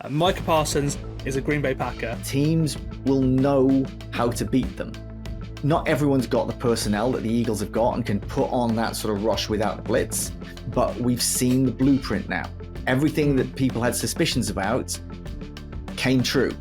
Micah Parsons is a Green Bay Packer. Teams will know how to beat them. Not everyone's got the personnel that the Eagles have got and can put on that sort of rush without the blitz, but we've seen the blueprint now. Everything that people had suspicions about came true.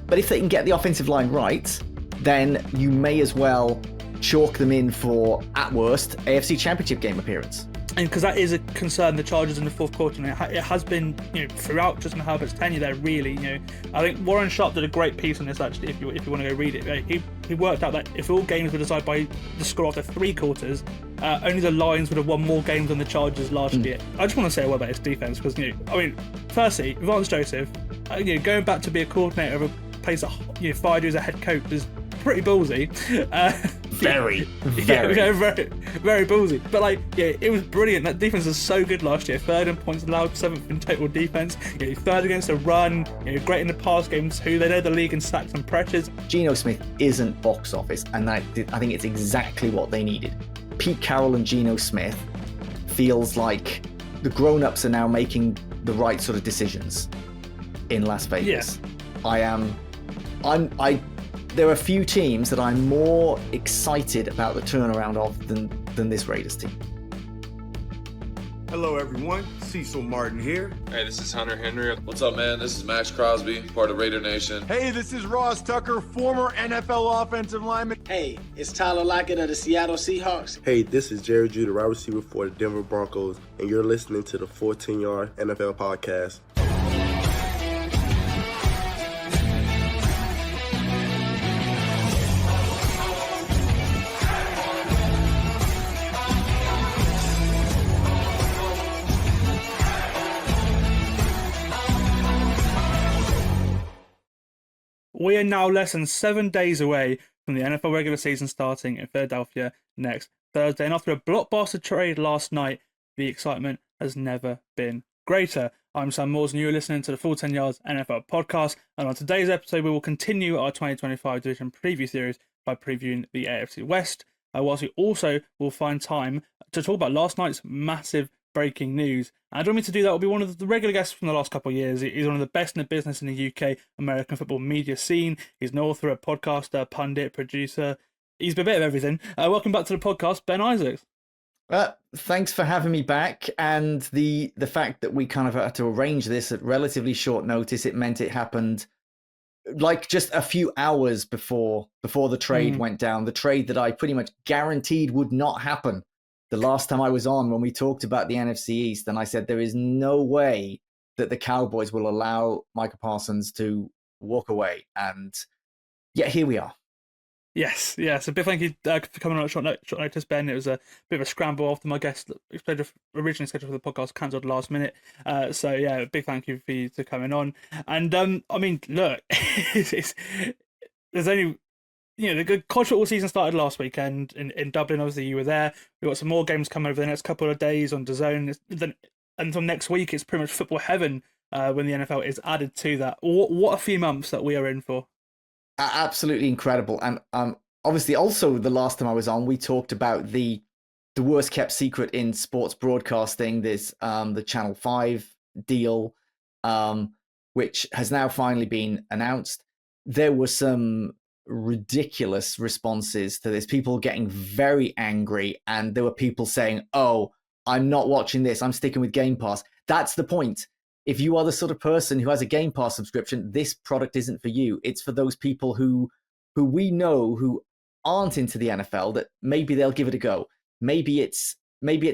But if they can get the offensive line right, then you may as well chalk them in for, at worst, AFC Championship game appearance. And because that is a concern, the Chargers in the fourth quarter, it has been, throughout Justin Herbert's tenure there, really, I think Warren Sharp did a great piece on this, actually, if you want to go read it. Right? He worked out that if all games were decided by the score after three quarters, only the Lions would have won more games than the Chargers last year. I just want to say a word about his defense, because, firstly, Vance Joseph, going back to be a coordinator of a place that, 5 years a head coach is pretty ballsy. Very very ballsy. But it was brilliant. That defense was so good last year. Third in points allowed, seventh in total defense. Third against the run. Great in the pass game too. They led the league in sacks and pressures. Geno Smith isn't box office, and I think it's exactly what they needed. Pete Carroll and Geno Smith feels like the grown-ups are now making the right sort of decisions in Las Vegas. Yeah. There are a few teams that I'm more excited about the turnaround of than this Raiders team. Hello, everyone. Cecil Martin here. Hey, this is Hunter Henry. What's up, man? This is Max Crosby, part of Raider Nation. Hey, this is Ross Tucker, former NFL offensive lineman. Hey, it's Tyler Lockett of the Seattle Seahawks. Hey, this is Jared Judah, wide receiver for the Denver Broncos, and you're listening to the 14-Yard NFL Podcast. We are now less than 7 days away from the NFL regular season starting in Philadelphia next Thursday. And after a blockbuster trade last night, the excitement has never been greater. I'm Sam Moores, and you're listening to the Full 10 Yards NFL podcast. And on today's episode, we will continue our 2025 division preview series by previewing the AFC West, whilst we also will find time to talk about last night's massive breaking news. And joining me to do that will be one of the regular guests from the last couple of years. He's one of the best in the business in the UK American football media scene. He's an author, a podcaster, pundit, producer. He's a bit of everything. Welcome back to the podcast, Ben Isaacs. Thanks for having me back. And the fact that we kind of had to arrange this at relatively short notice, it meant it happened like just a few hours before the trade went down. The trade that I pretty much guaranteed would not happen the last time I was on, when we talked about the NFC East, and I said there is no way that the Cowboys will allow Micah Parsons to walk away. And yet here we are. Yes. A big thank you for coming on at short notice, Ben. It was a bit of a scramble after my guest originally scheduled for the podcast cancelled last minute. So yeah, big thank you for you to coming on. And look, there's only, the college football season started last weekend in Dublin. Obviously, you were there. We've got some more games coming over the next couple of days on DAZN. Then until next week, it's pretty much football heaven when the NFL is added to that. What a few months that we are in for. Absolutely incredible. And obviously, also the last time I was on, we talked about the worst kept secret in sports broadcasting. This the Channel 5 deal, which has now finally been announced. There were some ridiculous responses to this, people getting very angry, and there were people saying, oh, I'm not watching this, I'm sticking with Game Pass. That's the point. If you are the sort of person who has a Game Pass subscription, this product isn't for you. It's for those people who we know who aren't into the NFL, that maybe they'll give it a go. Maybe it's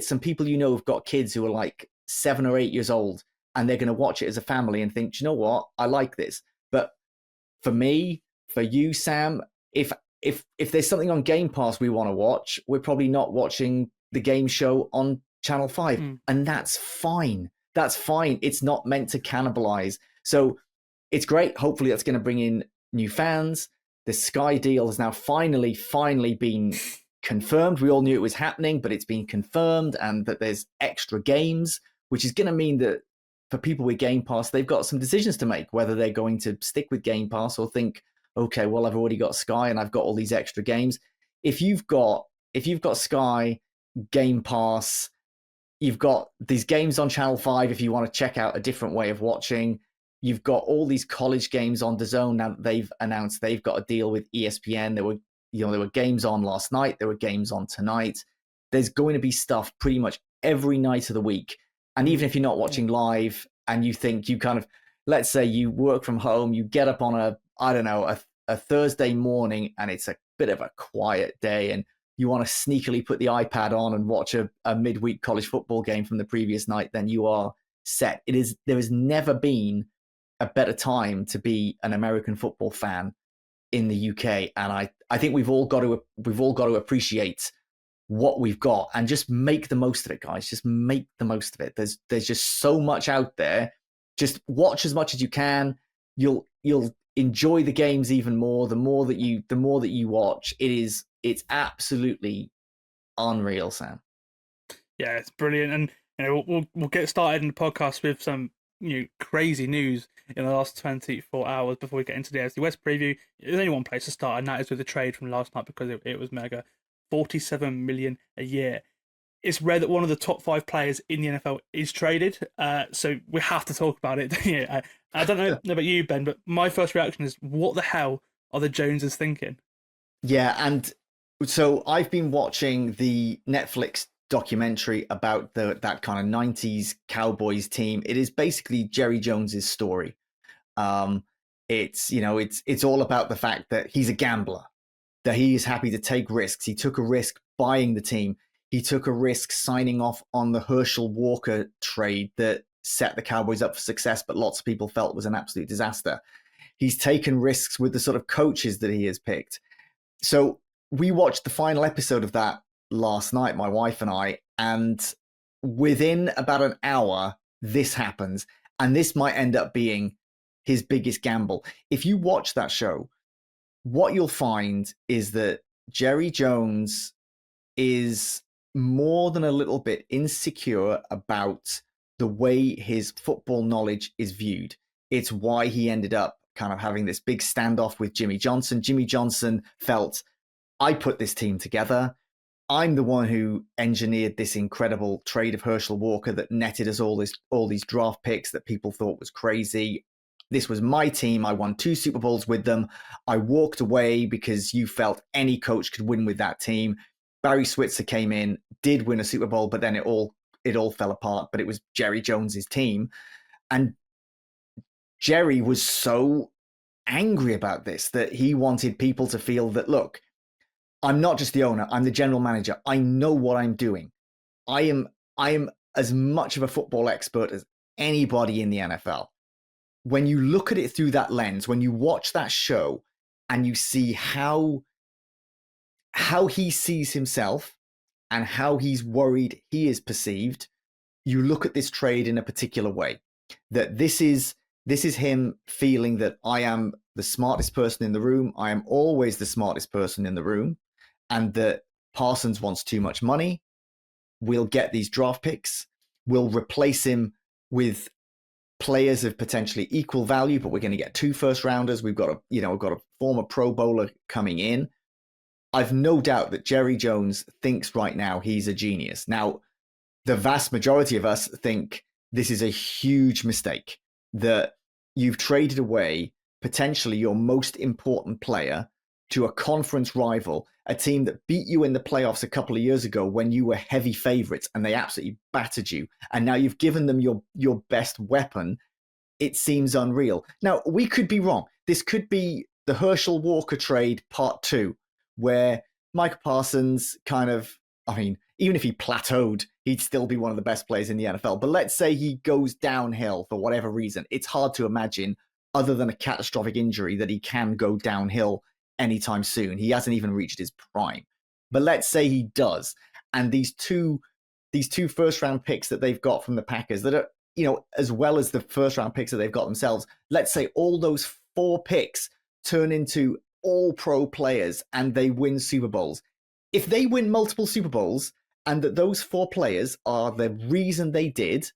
some people who've got kids who are like 7 or 8 years old, and they're going to watch it as a family and think, you know what, I like this. But for me, for you, Sam, if there's something on Game Pass we want to watch, we're probably not watching the game show on Channel 5. And that's fine. That's fine. It's not meant to cannibalize. So it's great. Hopefully that's going to bring in new fans. The Sky deal has now finally been confirmed. We all knew it was happening, but it's been confirmed, and that there's extra games, which is going to mean that for people with Game Pass, they've got some decisions to make, whether they're going to stick with Game Pass or think, okay, well, I've already got Sky and I've got all these extra games. If you've got Sky, Game Pass, you've got these games on Channel 5 if you want to check out a different way of watching. You've got all these college games on DAZN now that they've announced they've got a deal with ESPN. There were games on last night. There were games on tonight. There's going to be stuff pretty much every night of the week. And even if you're not watching live and you think you kind of, let's say you work from home, you get up on a Thursday morning and it's a bit of a quiet day and you want to sneakily put the iPad on and watch a midweek college football game from the previous night, then you are set. There has never been a better time to be an American football fan in the UK. And I think we've all got to appreciate what we've got and just make the most of it, guys. Just make the most of it. There's just so much out there. Just watch as much as you can. You'll enjoy the games even more. The more that you watch, it's absolutely unreal, Sam. Yeah, it's brilliant, and we'll get started in the podcast with some crazy news in the last 24 hours before we get into the AFC West preview. There's only one place to start, and that is with the trade from last night because it was mega. 47 million a year. It's rare that one of the top 5 players in the NFL is traded, so we have to talk about it. I don't know about you, Ben, but my first reaction is, what the hell are the Joneses thinking? Yeah, and so I've been watching the Netflix documentary about that kind of 90s Cowboys team. It is basically Jerry Jones's story. It's all about the fact that he's a gambler, that he is happy to take risks. He took a risk buying the team. He took a risk signing off on the Herschel Walker trade that set the Cowboys up for success, but lots of people felt was an absolute disaster. He's taken risks with the sort of coaches that he has picked. So we watched the final episode of that last night, my wife and I, and within about an hour, this happens. And this might end up being his biggest gamble. If you watch that show, what you'll find is that Jerry Jones is more than a little bit insecure about the way his football knowledge is viewed. It's why he ended up kind of having this big standoff with Jimmy Johnson. Jimmy Johnson felt, I put this team together. I'm the one who engineered this incredible trade of Herschel Walker that netted us all these draft picks that people thought was crazy. This was my team. I won 2 Super Bowls with them. I walked away because you felt any coach could win with that team. Barry Switzer came in, did win a Super Bowl, but then it all fell apart. But it was Jerry Jones's team. And Jerry was so angry about this that he wanted people to feel that, look, I'm not just the owner, I'm the general manager. I know what I'm doing. I am as much of a football expert as anybody in the NFL. When you look at it through that lens, when you watch that show and you see how he sees himself and how he's worried he is perceived, you look at this trade in a particular way. That this is him feeling that I am the smartest person in the room. I am always the smartest person in the room. And that Parsons wants too much money. We'll get these draft picks. We'll replace him with players of potentially equal value, but we're going to get 2 first rounders. We've got a former Pro Bowler coming in. I've no doubt that Jerry Jones thinks right now he's a genius. Now, the vast majority of us think this is a huge mistake, that you've traded away potentially your most important player to a conference rival, a team that beat you in the playoffs a couple of years ago when you were heavy favorites and they absolutely battered you. And now you've given them your best weapon. It seems unreal. Now, we could be wrong. This could be the Herschel Walker trade part 2, where Micah Parsons even if he plateaued, he'd still be one of the best players in the NFL. But let's say he goes downhill for whatever reason. It's hard to imagine, other than a catastrophic injury, that he can go downhill anytime soon. He hasn't even reached his prime. But let's say he does. And these two first round picks that they've got from the Packers that are, as well as the first round picks that they've got themselves, let's say all those 4 picks turn into all pro players and they win Super Bowls. If they win multiple Super Bowls and that those 4 players are the reason they did,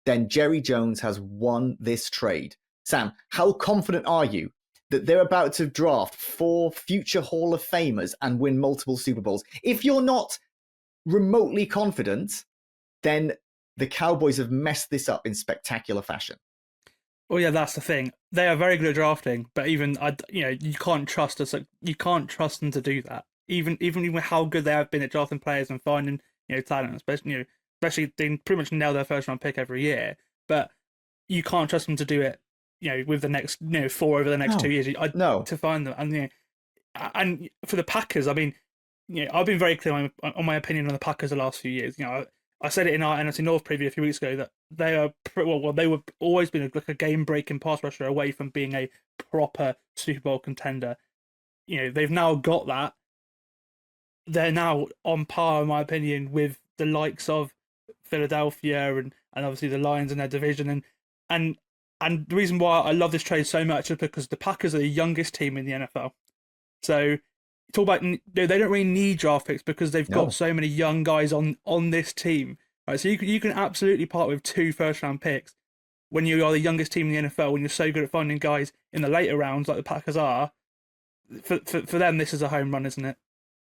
then Jerry Jones has won this trade. Sam, how confident are you that they're about to draft 4 future Hall of Famers and win multiple Super Bowls? If you're not remotely confident, then the Cowboys have messed this up in spectacular fashion. Well, yeah, that's the thing. They are very good at drafting, but even you can't trust us. You can't trust them to do that. Even how good they have been at drafting players and finding talent, especially they pretty much nail their first round pick every year. But you can't trust them to do it. With the next four over the next 2 years. No. To find them, and for the Packers, I mean, I've been very clear on my opinion on the Packers the last few years. I said it in our NFC North preview a few weeks ago that they are they were always been like a game-breaking pass rusher away from being a proper Super Bowl contender. They've now got that. They're now on par, in my opinion, with the likes of Philadelphia and obviously the Lions in their division. And the reason why I love this trade so much is because the Packers are the youngest team in the NFL. So talk about they don't really need draft picks because they've got so many young guys on this team. Right, so you can absolutely part with 2 first-round picks when you are the youngest team in the NFL. When you're so good at finding guys in the later rounds like the Packers are, for them this is a home run, isn't it?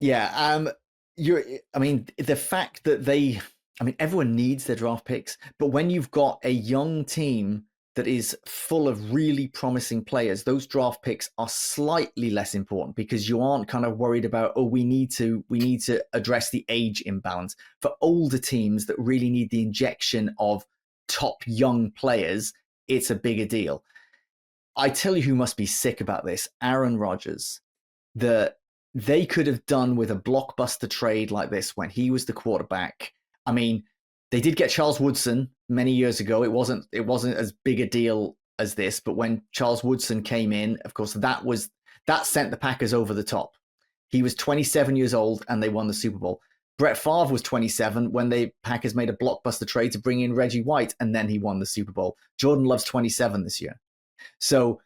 Yeah. I mean, the fact that everyone needs their draft picks, but when you've got a young team that is full of really promising players, those draft picks are slightly less important because you aren't kind of worried about, we need to address the age imbalance. For older teams that really need the injection of top young players, it's a bigger deal. I tell you who must be sick about this, Aaron Rodgers. They could have done with a blockbuster trade like this when he was the quarterback. I mean, they did get Charles Woodson many years ago. It wasn't as big a deal as this, but when Charles Woodson came in, of course, that sent the Packers over the top. He was 27 years old and they won the Super Bowl. Brett Favre was 27 when the Packers made a blockbuster trade to bring in Reggie White, and then he won the Super Bowl. Jordan Love's 27 this year. So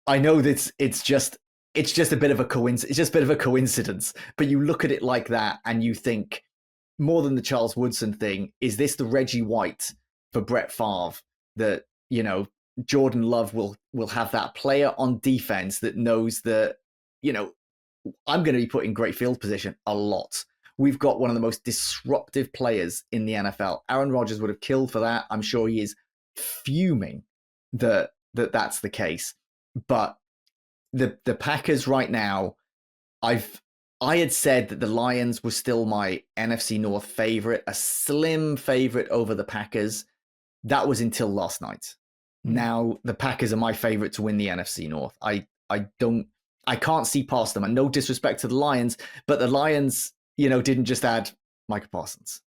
I know that it's just a bit of a coincidence. It's just a bit of a coincidence, but you look at it like that and you think, more than the Charles Woodson thing, is this the Reggie White for Brett Favre that, Jordan Love will have that player on defense that knows that, I'm going to be put in great field position a lot. We've got one of the most disruptive players in the NFL. Aaron Rodgers would have killed for that. I'm sure he is fuming that that's the case. But the Packers right now, I had said that the Lions were still my NFC North favorite, a slim favorite over the Packers. That was until last night. Now the Packers are my favorite to win the NFC North. I can't see past them. And no disrespect to the Lions, but the Lions, didn't just add Micah Parsons.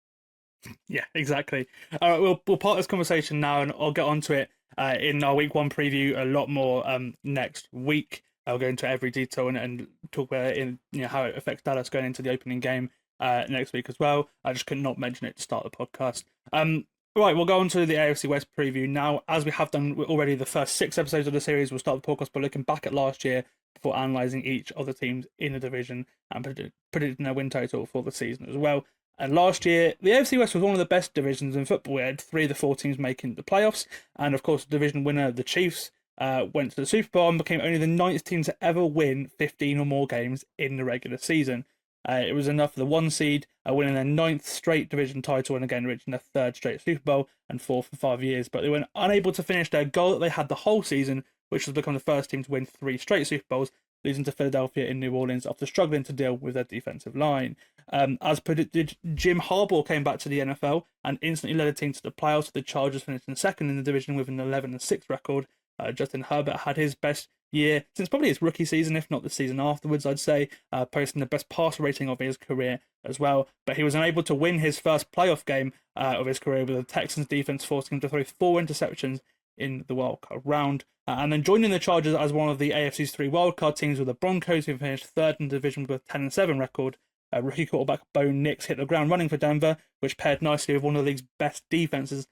Yeah, exactly. All right, we'll part this conversation now, and I'll get onto it in our Week 1 preview a lot more next week. I'll go into every detail and talk about it in how it affects Dallas going into the opening game next week as well. I just could not mention it to start the podcast. Right, we'll go on to the AFC West preview now. As we have done already the first 6 episodes of the series, we'll start the podcast by looking back at last year before analysing each of the teams in the division and predicting their win total for the season as well. And last year, the AFC West was one of the best divisions in football. We had 3 of the 4 teams making the playoffs, and of course, the division winner, the Chiefs, went to the Super Bowl and became only the 9th team to ever win 15 or more games in the regular season. It was enough for the 1 seed winning their 9th straight division title and again reaching their 3rd straight Super Bowl and 4th for 5 years. But they were unable to finish their goal that they had the whole season, which was to become the first team to win 3 straight Super Bowls, losing to Philadelphia in New Orleans after struggling to deal with their defensive line. As predicted, Jim Harbaugh came back to the NFL and instantly led a team to the playoffs, with the Chargers finishing 2nd in the division with an 11-6 record. Justin Herbert had his best year since probably his rookie season, if not the season afterwards, I'd say, posting the best passer rating of his career as well. But he was unable to win his first playoff game of his career, with the Texans defense forcing him to throw 4 interceptions in the wildcard round. And then joining the Chargers as one of the AFC's 3 wildcard teams were the Broncos, who finished 3rd in the division with a 10-7 record. Rookie quarterback Bo Nix hit the ground running for Denver, which paired nicely with one of the league's best defenses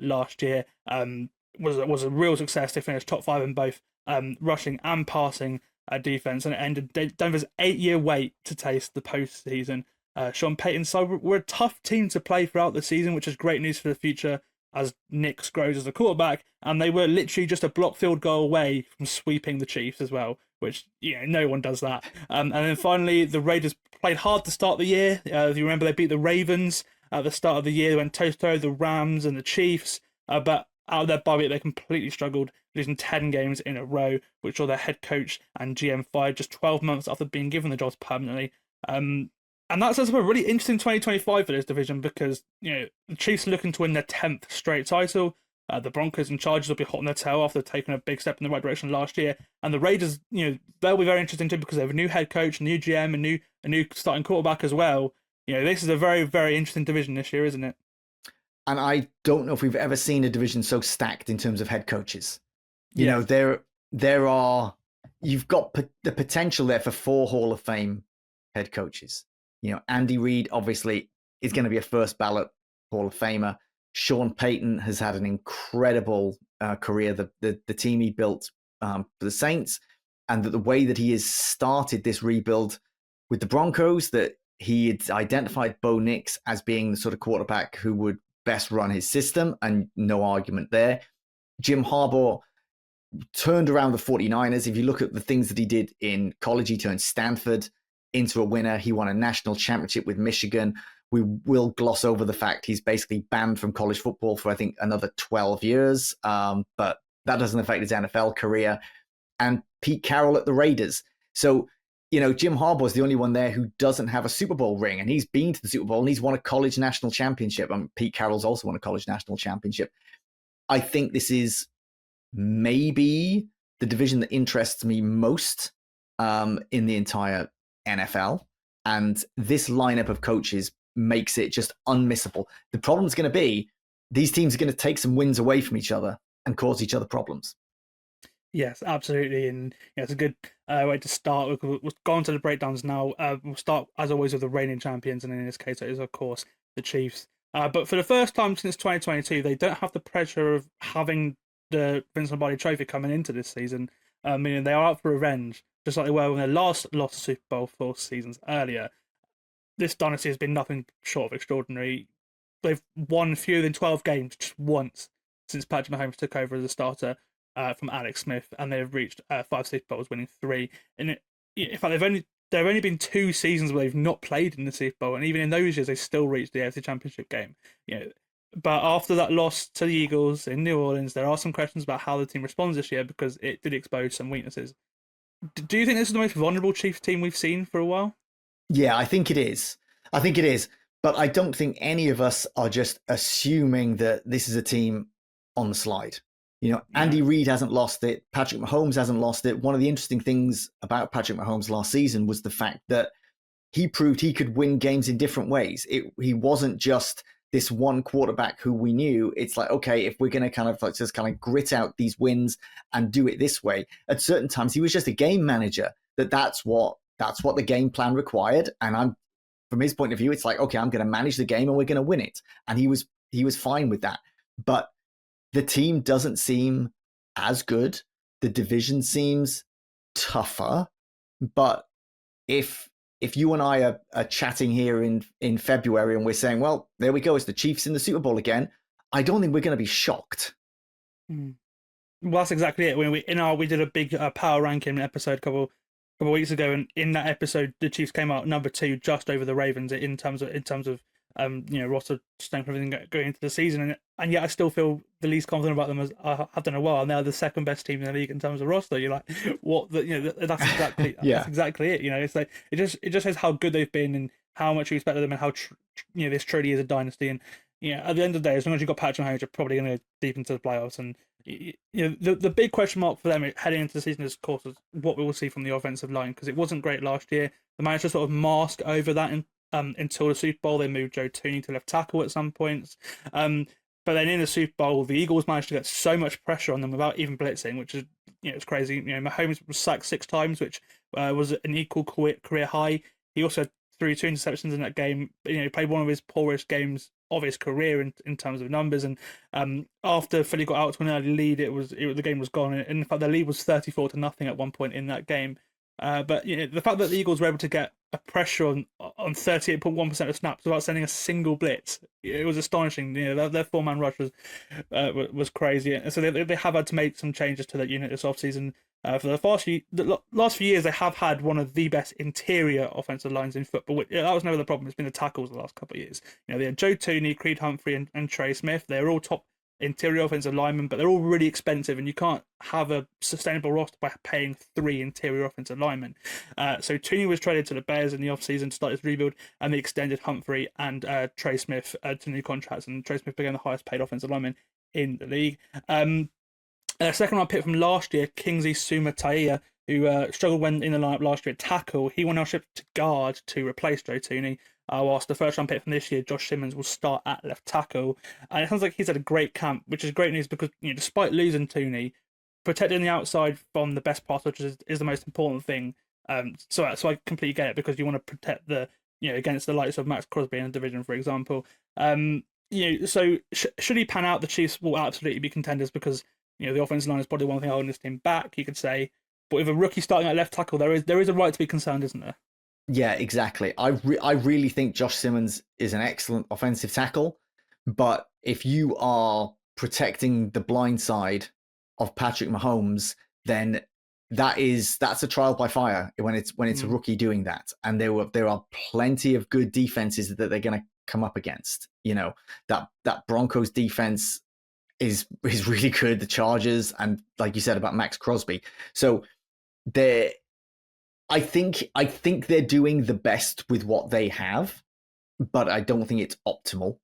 last year. Was a real success. They finished top 5 in both rushing and passing defense, and it ended Denver's 8-year wait to taste the postseason. Sean Payton's side were a tough team to play throughout the season, which is great news for the future as Nix grows as a quarterback, and they were literally just a block field goal away from sweeping the Chiefs as well, which no one does that. And then finally, the Raiders played hard to start the year. If you remember, they beat the Ravens at the start of the year. They went toe-to-toe with the Rams and the Chiefs, but out of their bye week, they completely struggled, losing 10 games in a row, which saw their head coach and GM fired just 12 months after being given the jobs permanently. And that sets up a really interesting 2025 for this division because, the Chiefs are looking to win their 10th straight title. The Broncos and Chargers will be hot on their tail after taking a big step in the right direction last year. And the Raiders, they'll be very interesting too because they have a new head coach, a new GM, a new starting quarterback as well. This is a very, very interesting division this year, isn't it? And I don't know if we've ever seen a division so stacked in terms of head coaches. Yeah. You've got the potential there for 4 Hall of Fame head coaches. Andy Reid obviously is going to be a first ballot Hall of Famer. Sean Payton has had an incredible career. The team he built for the Saints, and the way that he has started this rebuild with the Broncos, that he had identified Bo Nix as being the sort of quarterback who would best run his system, and no argument there. Jim Harbaugh turned around the 49ers. If you look at the things that he did in college, he turned Stanford into a winner. He won a national championship with Michigan. We will gloss over the fact he's basically banned from college football for, I think, another 12 years. But that doesn't affect his NFL career. And Pete Carroll at the Raiders. So, Jim Harbaugh is the only one there who doesn't have a Super Bowl ring. And he's been to the Super Bowl and he's won a college national championship. Pete Carroll's also won a college national championship. I think this is maybe the division that interests me most in the entire NFL. And this lineup of coaches makes it just unmissable. The problem is going to be these teams are going to take some wins away from each other and cause each other problems. Yes, absolutely. And it's a good way to start. We'll go on to the breakdowns now. We'll start, as always, with the reigning champions. And in this case, it is, of course, the Chiefs. But for the first time since 2022, they don't have the pressure of having the Vince Lombardi Trophy coming into this season. Meaning they are out for revenge, just like they were when they last lost the Super Bowl 4 seasons earlier. This dynasty has been nothing short of extraordinary. They've won fewer than 12 games just once since Patrick Mahomes took over as a starter from Alex Smith, and they've reached 5 Super Bowls, winning 3. And in fact, there have only been 2 seasons where they've not played in the Super Bowl, and even in those years, they still reached the AFC Championship game. But after that loss to the Eagles in New Orleans, there are some questions about how the team responds this year because it did expose some weaknesses. Do you think this is the most vulnerable Chiefs team we've seen for a while? Yeah, I think it is. But I don't think any of us are just assuming that this is a team on the slide. Andy Reid hasn't lost it. Patrick Mahomes hasn't lost it. One of the interesting things about Patrick Mahomes last season was the fact that he proved he could win games in different ways. He wasn't just this one quarterback who we knew. It's like, okay, if we're going to just grit out these wins and do it this way, at certain times he was just a game manager. That's what the game plan required. And from his point of view, it's like, okay, I'm going to manage the game and we're going to win it. And he was fine with that. But the team doesn't seem as good. The division seems tougher. But if you and I are chatting here in February and we're saying, well, there we go, it's the Chiefs in the Super Bowl again, I don't think we're going to be shocked. Well, that's exactly it. When we did a big power ranking episode a couple weeks ago, and in that episode, the Chiefs came out number 2, just over the Ravens in terms of roster strength and everything going into the season, and yet I still feel the least confident about them as I have done a while. And they're the second best team in the league in terms of roster. You're like, what? That's exactly that's exactly it. It's like it just shows how good they've been and how much you expect of them and how this truly is a dynasty. And at the end of the day, as long as you've got Patrick Mahomes, you're probably going to go deep into the playoffs. And the big question mark for them heading into the season is, of course, what we will see from the offensive line, because it wasn't great last year. They managed to sort of mask over that until the Super Bowl. They moved Joe Tooney to left tackle at some points. But then in the Super Bowl, the Eagles managed to get so much pressure on them without even blitzing, which is it's crazy. Mahomes was sacked 6 times, which was an equal career high. He also threw 2 interceptions in that game. He played one of his poorest games of his career in terms of numbers. And after Philly got out to an early lead, the game was gone. And in fact, the lead was 34-0 at one point in that game. But the fact that the Eagles were able to get a pressure on 38.1% of snaps without sending a single blitz, it was astonishing. Their 4-man rush was crazy, and so they have had to make some changes to that unit this offseason. For the last few years, they have had one of the best interior offensive lines in football. That was never the problem. It's been the tackles the last couple of years. They had Joe Tooney, Creed Humphrey, and Trey Smith. They're all top interior offensive linemen, but they're all really expensive, and you can't have a sustainable roster by paying 3 interior offensive linemen. So Tooney was traded to the Bears in the offseason to start his rebuild, and they extended Humphrey and Trey Smith to new contracts, and Trey Smith became the highest paid offensive lineman in the league. Second round pick from last year, Kingsley Suma-Taia, who struggled when in the lineup last year at tackle. He will now shift to guard to replace Joe Tooney, whilst the first round pick from this year, Josh Simmons, will start at left tackle. And it sounds like he's had a great camp, which is great news because, despite losing Tooney, protecting the outside from the best pass rushers is the most important thing. So I completely get it, because you want to protect against the likes of Max Crosby in the division, for example. So should he pan out, the Chiefs will absolutely be contenders, because the offensive line is probably one thing holding this team back, you could say. But with a rookie starting at left tackle, there is a right to be concerned, isn't there? Yeah, exactly. I really think Josh Simmons is an excellent offensive tackle, but if you are protecting the blind side of Patrick Mahomes, then that's a trial by fire when it's a rookie doing that. And there are plenty of good defenses that they're going to come up against. That Broncos defense is really good. The Chargers, and like you said about Max Crosby, so I think they're doing the best with what they have, but I don't think it's optimal.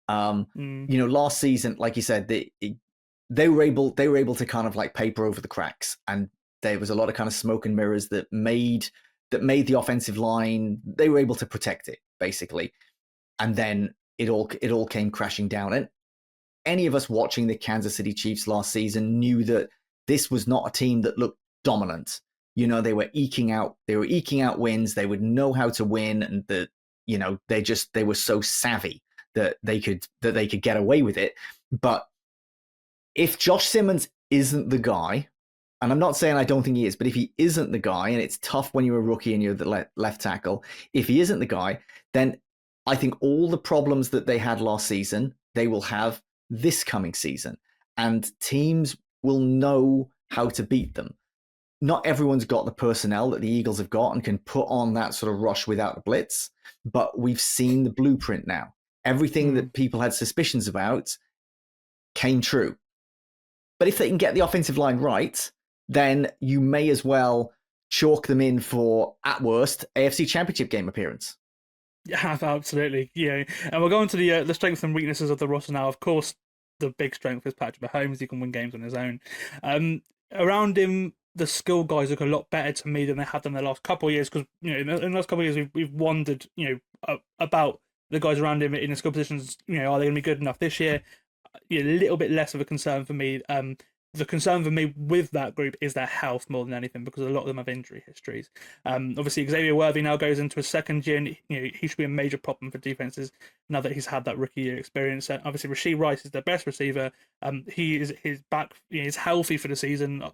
Last season, like you said, they were able to kind of like paper over the cracks, and there was a lot of kind of smoke and mirrors that made the offensive line. They were able to protect it basically, and then it all came crashing down. And any of us watching the Kansas City Chiefs last season knew that this was not a team that looked dominant. They were eking out wins. They would know how to win, and they were so savvy that they could get away with it. But if Josh Simmons isn't the guy, and I'm not saying I don't think he is, but if he isn't the guy, and it's tough when you're a rookie and you're the left tackle, if he isn't the guy, then I think all the problems that they had last season, they will have this coming season, and teams will know how to beat them. Not everyone's got the personnel that the Eagles have got and can put on that sort of rush without a blitz, but we've seen the blueprint now. Everything that people had suspicions about came true. But if they can get the offensive line right, then you may as well chalk them in for, at worst, AFC Championship game appearance. Yeah, absolutely. And we'll go on to the strengths and weaknesses of the roster now. Of course, the big strength is Patrick Mahomes. He can win games on his own. Around him, the skill guys look a lot better to me than they have done in the last couple of years, because in the last couple of years we've wondered about the guys around him in the skill positions. Are they going to be good enough this year? A little bit less of a concern for me. The concern for me with that group is their health more than anything, because a lot of them have injury histories. Obviously, Xavier Worthy now goes into his second year, and he should be a major problem for defenses now that he's had that rookie year experience. Obviously, Rashee Rice is their best receiver. He's back. He's healthy for the season.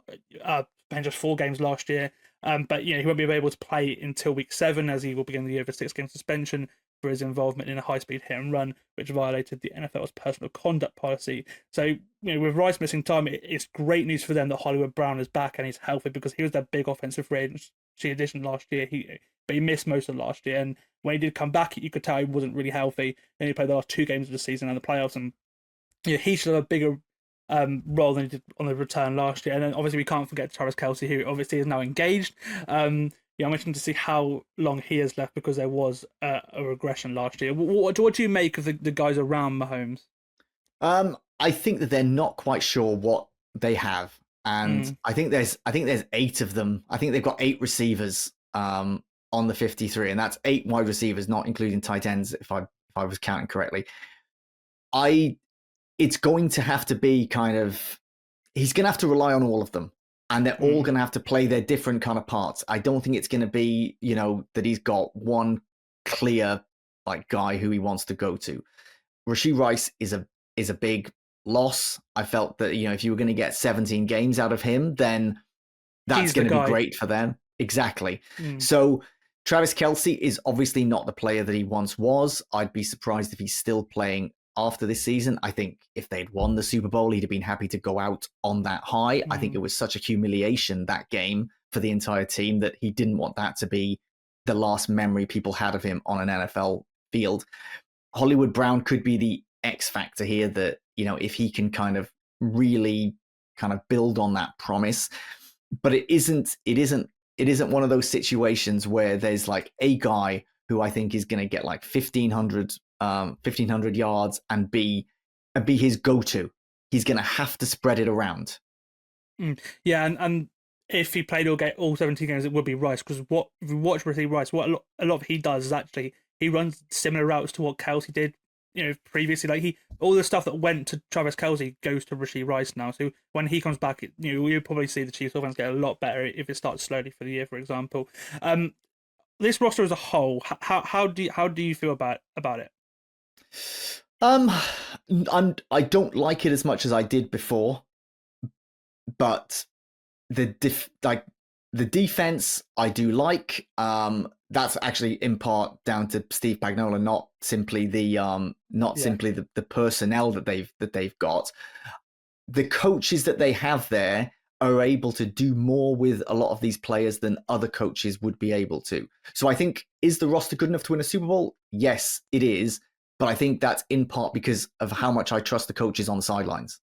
Playing just 4 games last year, but he won't be able to play until week 7, as he will begin the year with a 6-game suspension for his involvement in a high-speed hit and run, which violated the NFL's personal conduct policy. So, with Rice missing time, it's great news for them that Hollywood Brown is back and he's healthy, because he was their big offensive free agency addition last year. But he missed most of last year, and when he did come back, you could tell he wasn't really healthy. Then he played the last 2 games of the season and the playoffs, and he should have a bigger role than he did on the return last year. And then obviously we can't forget Travis Kelce, who obviously is now engaged. I'm interested to see how long he has left, because there was a regression last year. What do you make of the guys around Mahomes? I think that they're not quite sure what they have, and I think there's 8 of them. I think they've got 8 receivers on the 53, and that's 8 wide receivers, not including tight ends, if I was counting correctly. It's going to have to be he's going to have to rely on all of them, and they're all going to have to play their different kind of parts. I don't think it's going to be, that he's got one clear guy who he wants to go to. Rashee Rice is a big loss. I felt that, if you were going to get 17 games out of him, then that's going to be great for them. Exactly. So Travis Kelce is obviously not the player that he once was. I'd be surprised if he's still playing after this season. I think if they'd won the Super Bowl, he'd have been happy to go out on that high. I think it was such a humiliation, that game, for the entire team, that he didn't want that to be the last memory people had of him on an NFL field. Hollywood Brown could be the X factor here that, if he can kind of really kind of build on that promise. But it isn't one of those situations where there's like a guy who I think is going to get like 1,500 yards and be his go-to. He's going to have to spread it around. Yeah, and if he played all 17 games, it would be Rice, because if you watch Rasheed Rice, what a lot of he does is actually he runs similar routes to what Kelce did, previously. Like all the stuff that went to Travis Kelce goes to Rasheed Rice now. So when he comes back, you'll probably see the Chiefs offense get a lot better if it starts slowly for the year, for example. This roster as a whole, how do you feel about it? I don't like it as much as I did before, but the defense I do like. That's actually in part down to Steve Spagnuolo, not simply the personnel that they've got. The coaches that they have there are able to do more with a lot of these players than other coaches would be able to. So I think, is the roster good enough to win a Super Bowl? Yes, it is. But I think that's in part because of how much I trust the coaches on the sidelines.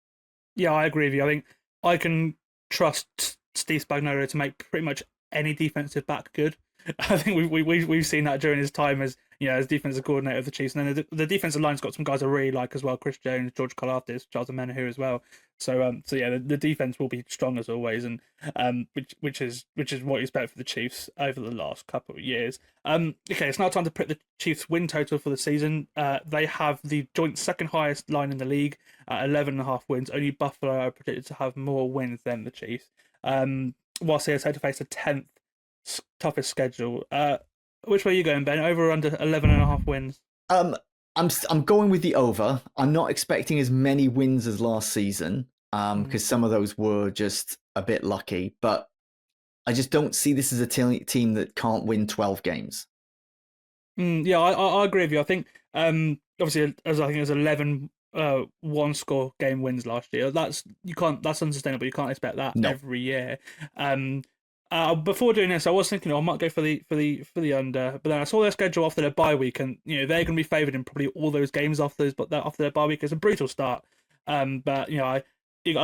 Yeah, I agree with you. I think I can trust Steve Spagnuolo to make pretty much any defensive back good. I think we've seen that during his time as defensive coordinator of the Chiefs, and then the defensive line's got some guys I really like as well: Chris Jones, George Karlaftis, Charles Omenihu as well. So yeah, the defense will be strong as always, and which is what you expect for the Chiefs over the last couple of years. Okay, it's now time to put the Chiefs' win total for the season. They have the joint second highest line in the league at 11.5 wins. Only Buffalo are predicted to have more wins than the Chiefs. Whilst they are set to face the 10th toughest schedule. Which way are you going, Ben? Over or under 11.5 wins? I'm going with the over. I'm not expecting as many wins as last season, because some of those were just a bit lucky. But I just don't see this as a team that can't win 12 games. Yeah, I agree with you. I think obviously there's 11 one-score game wins last year. That's unsustainable. You can't expect that every year. Before doing this, I was thinking I might go for the under, but then I saw their schedule after their bye week, and they're going to be favoured in probably all those games after their bye week. It's a brutal start, but I can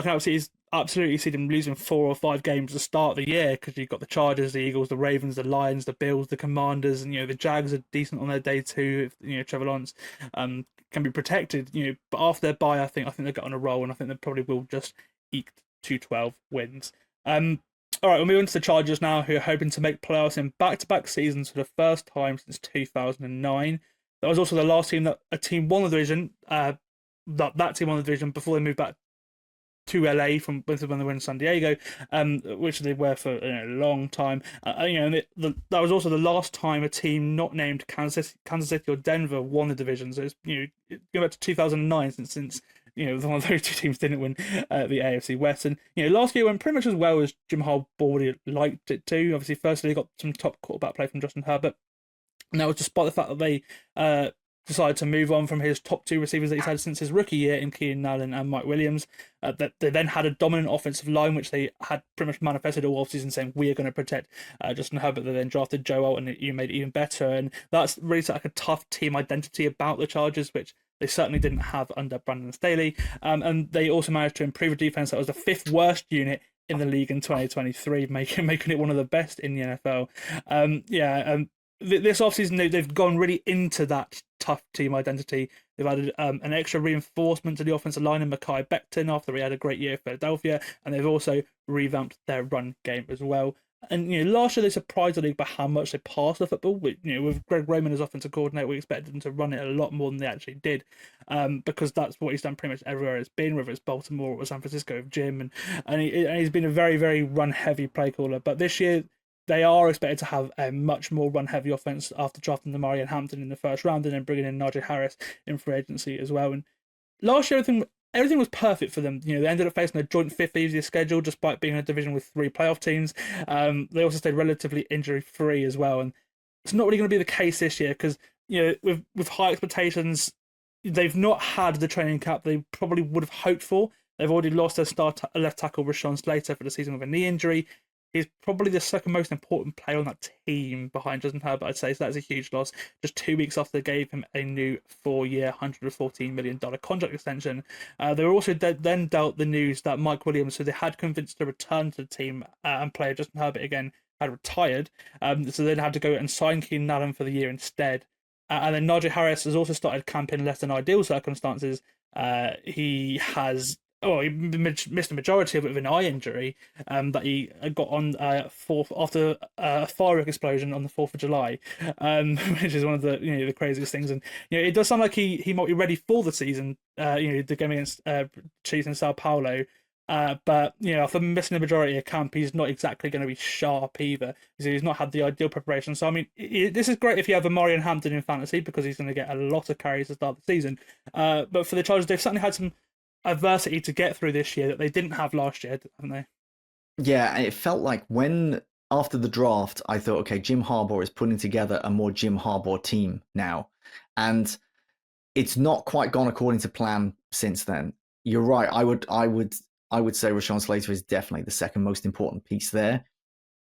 absolutely see them losing 4 or 5 games to start the year, because you've got the Chargers, the Eagles, the Ravens, the Lions, the Bills, the Commanders, and the Jags are decent on their day too. If Trevor Lawrence can be protected, but after their bye, I think they'll get on a roll, and I think they probably will just eke to 12 wins. All right, we'll move on to the Chargers now, who are hoping to make playoffs in back-to-back seasons for the first time since 2009. That was also the last team that a team won the division. That team won the division before they moved back to LA from when they were in San Diego, which they were for a long time. And that was also the last time a team not named Kansas City or Denver won the division. So it's go back to 2009 since one of those two teams didn't win the AFC West. And last year went pretty much as well as Jim Harbaugh liked it to. Obviously, firstly, they got some top quarterback play from Justin Herbert. And that was despite the fact that they decided to move on from his top 2 receivers that he's had since his rookie year in Keenan Allen and Mike Williams. That they then had a dominant offensive line, which they had pretty much manifested all offseason, saying we are going to protect Justin Herbert. They then drafted Joe Alton, and you made it even better. And that's really like a tough team identity about the Chargers, which they certainly didn't have under Brandon Staley. And they also managed to improve a defense that was the 5th worst unit in the league in 2023, making it one of the best in the NFL. This offseason, they've gone really into that tough team identity. They've added an extra reinforcement to the offensive line in Mekhi Becton after he had a great year in Philadelphia, and they've also revamped their run game as well. And last year they surprised the league by how much they passed the football. With Greg Roman as offensive coordinator, we expected them to run it a lot more than they actually did, because that's what he's done pretty much everywhere it's been, whether it's Baltimore or San Francisco with Jim, and he's been a very, very run heavy play caller. But this year they are expected to have a much more run-heavy offense after drafting Demarion Hampton in the first round and then bringing in Najee Harris in free agency as well. And last year, everything was perfect for them. They ended up facing a joint 5th easiest schedule despite being in a division with 3 playoff teams. They also stayed relatively injury-free as well. And it's not really going to be the case this year because, with high expectations, they've not had the training camp they probably would have hoped for. They've already lost their left tackle, Rashawn Slater, for the season with a knee injury. he's probably the second most important player on that team behind Justin Herbert, I'd say. So that's a huge loss. Just 2 weeks after they gave him a new 4-year, $114 million contract extension. They were also then dealt the news that Mike Williams, who they had convinced to return to the team and play Justin Herbert again, had retired. So they had to go and sign Keenan Allen for the year instead. And then Najee Harris has also started camp in less than ideal circumstances. He missed the majority of it with an eye injury that he got on after a firework explosion on the 4th of July, which is one of the the craziest things. And it does sound like he might be ready for the season. The game against Chiefs in Sao Paulo. But after missing the majority of camp, he's not exactly going to be sharp either. So he's not had the ideal preparation. So I mean, this is great if you have a Marion Hampton in fantasy because he's going to get a lot of carries to start the season. But for the Chargers, they've certainly had some adversity to get through this year that they didn't have last year, haven't they? Yeah, and it felt like after the draft, I thought, okay, Jim Harbaugh is putting together a more Jim Harbaugh team now, and it's not quite gone according to plan since then. You're right. I would say Rashawn Slater is definitely the second most important piece there.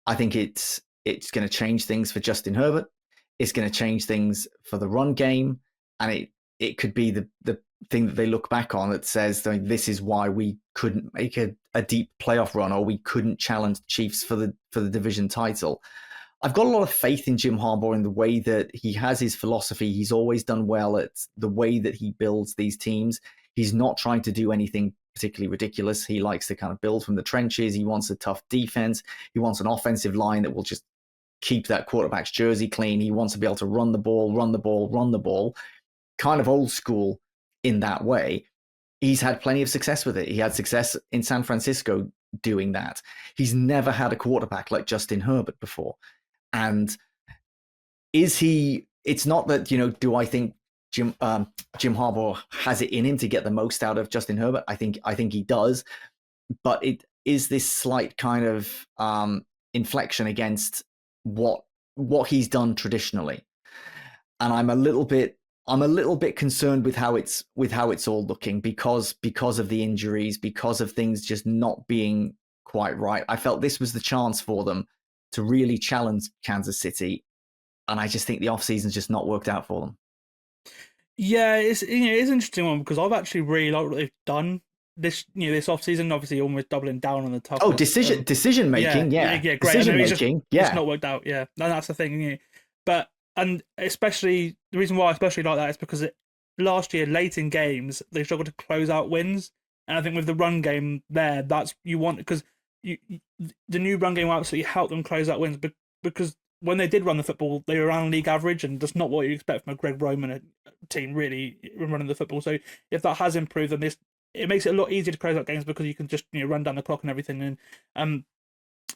I think it's going to change things for Justin Herbert. It's going to change things for the run game, and it could be the thing that they look back on that says this is why we couldn't make a deep playoff run, or we couldn't challenge the Chiefs for the division title. I've got a lot of faith in Jim Harbaugh in the way that he has his philosophy. He's always done well at the way that he builds these teams. He's not trying to do anything particularly ridiculous. He likes to kind of build from the trenches. He wants a tough defense. He wants an offensive line that will just keep that quarterback's jersey clean. He wants to be able to run the ball, kind of old school in that way. He's had plenty of success with it. He had success in San Francisco doing that. He's never had a quarterback like Justin Herbert before. And it's not that, do I think Jim Harbaugh has it in him to get the most out of Justin Herbert? I think he does, but it is this slight kind of inflection against what he's done traditionally, and I'm a little bit concerned with how it's all looking because of the injuries, because of things just not being quite right. I felt this was the chance for them to really challenge Kansas City, and I just think the offseason's just not worked out for them. Yeah, it's an interesting one because I've actually really liked what they've done this offseason. Obviously, almost doubling down on the tough. Decision making, great. Decision making, it's not worked out. Yeah, and that's the thing. But especially the reason why I especially like that is because last year late in games they struggled to close out wins, and I think with the run game there, that's you want because the new run game will absolutely help them close out wins because when they did run the football, they were around league average, and that's not what you expect from a Greg Roman team, really, running the football. So if that has improved, then it makes it a lot easier to close out games because you can just run down the clock and everything. And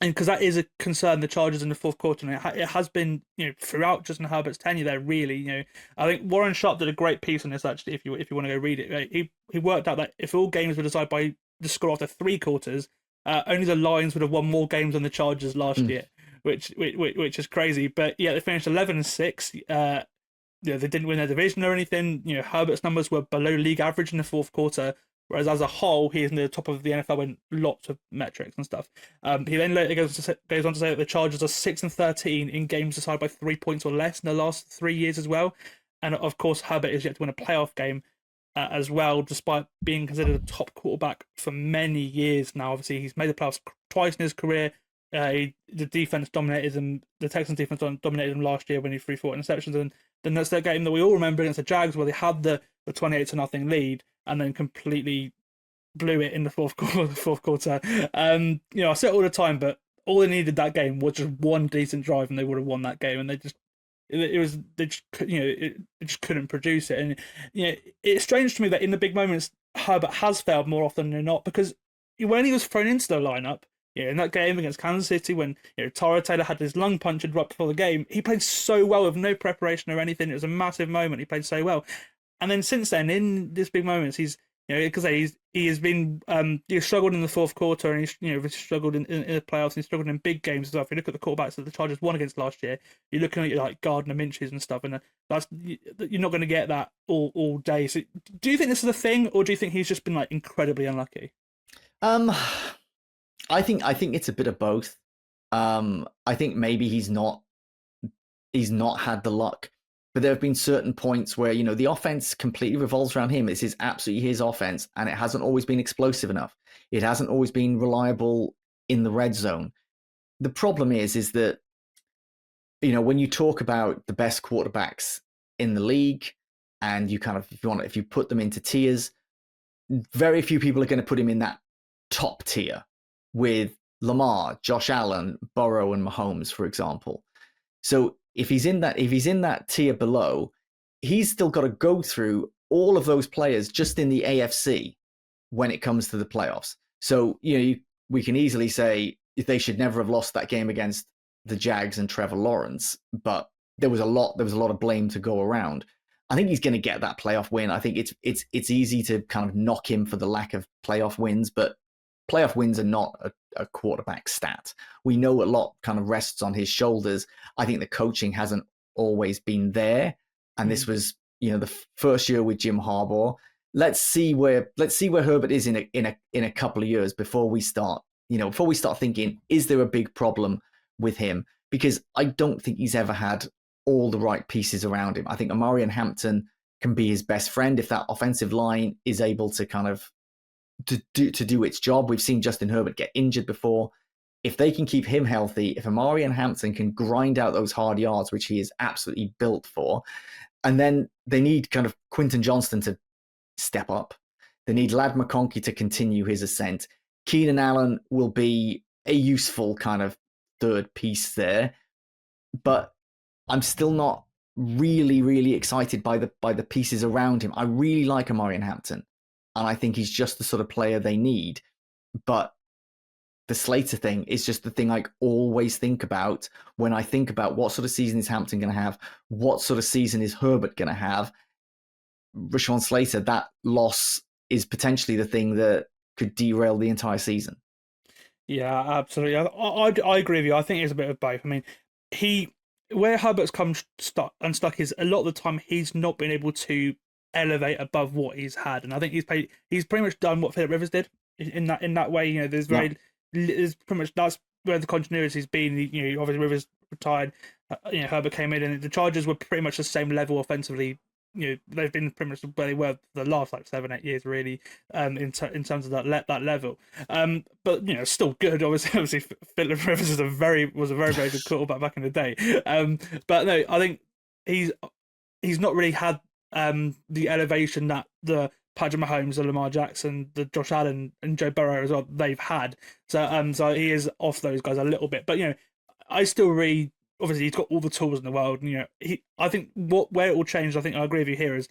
because that is a concern, the Chargers in the fourth quarter, and it has been throughout Justin Herbert's tenure there. Really, I think Warren Sharp did a great piece on this actually. If you want to go read it, right? He worked out that if all games were decided by the score after 3 quarters, only the Lions would have won more games than the Chargers last year. Which is crazy, but yeah, they finished 11-6. They didn't win their division or anything. Herbert's numbers were below league average in the fourth quarter, whereas as a whole, he is near the top of the NFL in lots of metrics and stuff. He then later goes on to say that the Chargers are 6-13 in games decided by 3 points or less in the last 3 years as well, and of course, Herbert is yet to win a playoff game as well, despite being considered a top quarterback for many years now. Obviously, he's made the playoffs twice in his career. The defense dominated them. The Texans defense dominated them last year when he threw 4 interceptions, and then that's that game that we all remember against the Jags where they had the 28-0 lead and then completely blew it in the fourth quarter. I say it all the time, but all they needed that game was just one decent drive, and they would have won that game. And they just couldn't produce it. And it's strange to me that in the big moments, Herbert has failed more often than not, because when he was thrown into the lineup. In that game against Kansas City, when Tara Taylor had his lung punctured right before the game, he played so well with no preparation or anything. It was a massive moment. He played so well, and then since then, in these big moments, he's he has been he's struggled in the fourth quarter, and he's struggled in the playoffs. And he's struggled in big games as well. If you look at the quarterbacks that the Chargers won against last year, you're looking at like Gardner Minshew's and stuff, and you're not going to get that all day. So, do you think this is a thing, or do you think he's just been like incredibly unlucky? I think it's a bit of both. I think maybe he's not had the luck. But there have been certain points where, the offense completely revolves around him. This is absolutely his offense, and it hasn't always been explosive enough. It hasn't always been reliable in the red zone. The problem is that, when you talk about the best quarterbacks in the league, and you kind of, if you put them into tiers, very few people are going to put him in that top tier with Lamar, Josh Allen, Burrow, and Mahomes, for example. So if he's in that tier below, he's still got to go through all of those players just in the AFC when it comes to the playoffs. So, we can easily say they should never have lost that game against the Jags and Trevor Lawrence, but there was a lot of blame to go around. I think he's going to get that playoff win. I think it's easy to kind of knock him for the lack of playoff wins, but playoff wins are not a quarterback stat. We know a lot kind of rests on his shoulders. I think the coaching hasn't always been there, and this was the first year with Jim Harbaugh. Let's see where Herbert is in a couple of years before we start thinking, is there a big problem with him? Because I don't think he's ever had all the right pieces around him. I think Amari and Hampton can be his best friend if that offensive line is able to kind of to do its job. We've seen Justin Herbert get injured before. If they can keep him healthy, if Amari and Hampton can grind out those hard yards, which he is absolutely built for, and then they need kind of Quentin Johnston to step up. They need Ladd McConkey to continue his ascent. Keenan Allen will be a useful kind of third piece there, but I'm still not really, really excited by the pieces around him. I really like Amari and Hampton, and I think he's just the sort of player they need. But the Slater thing is just the thing I always think about when I think about what sort of season is Hampton going to have, what sort of season is Herbert going to have. Rashawn Slater, that loss is potentially the thing that could derail the entire season. Yeah, absolutely. I agree with you. I think it's a bit of both. I mean, where Herbert's stuck is a lot of the time he's not been able to elevate above what he's had, and I think he's pretty much done what Philip Rivers did in that way. There's there's pretty much, that's where the continuity's been. Obviously Rivers retired, Herbert came in, and the Chargers were pretty much the same level offensively. They've been pretty much where they were for the last 7-8 years, really, in terms of that level. But still good. Obviously, Philip Rivers was a very very good quarterback back in the day. But no, I think he's not really had the elevation that the Patrick Mahomes, the Lamar Jackson, the Josh Allen, and Joe Burrow as well they've had. So he is off those guys a little bit. But I still really. Obviously, he's got all the tools in the world. I think where it will change, I think I agree with you here, is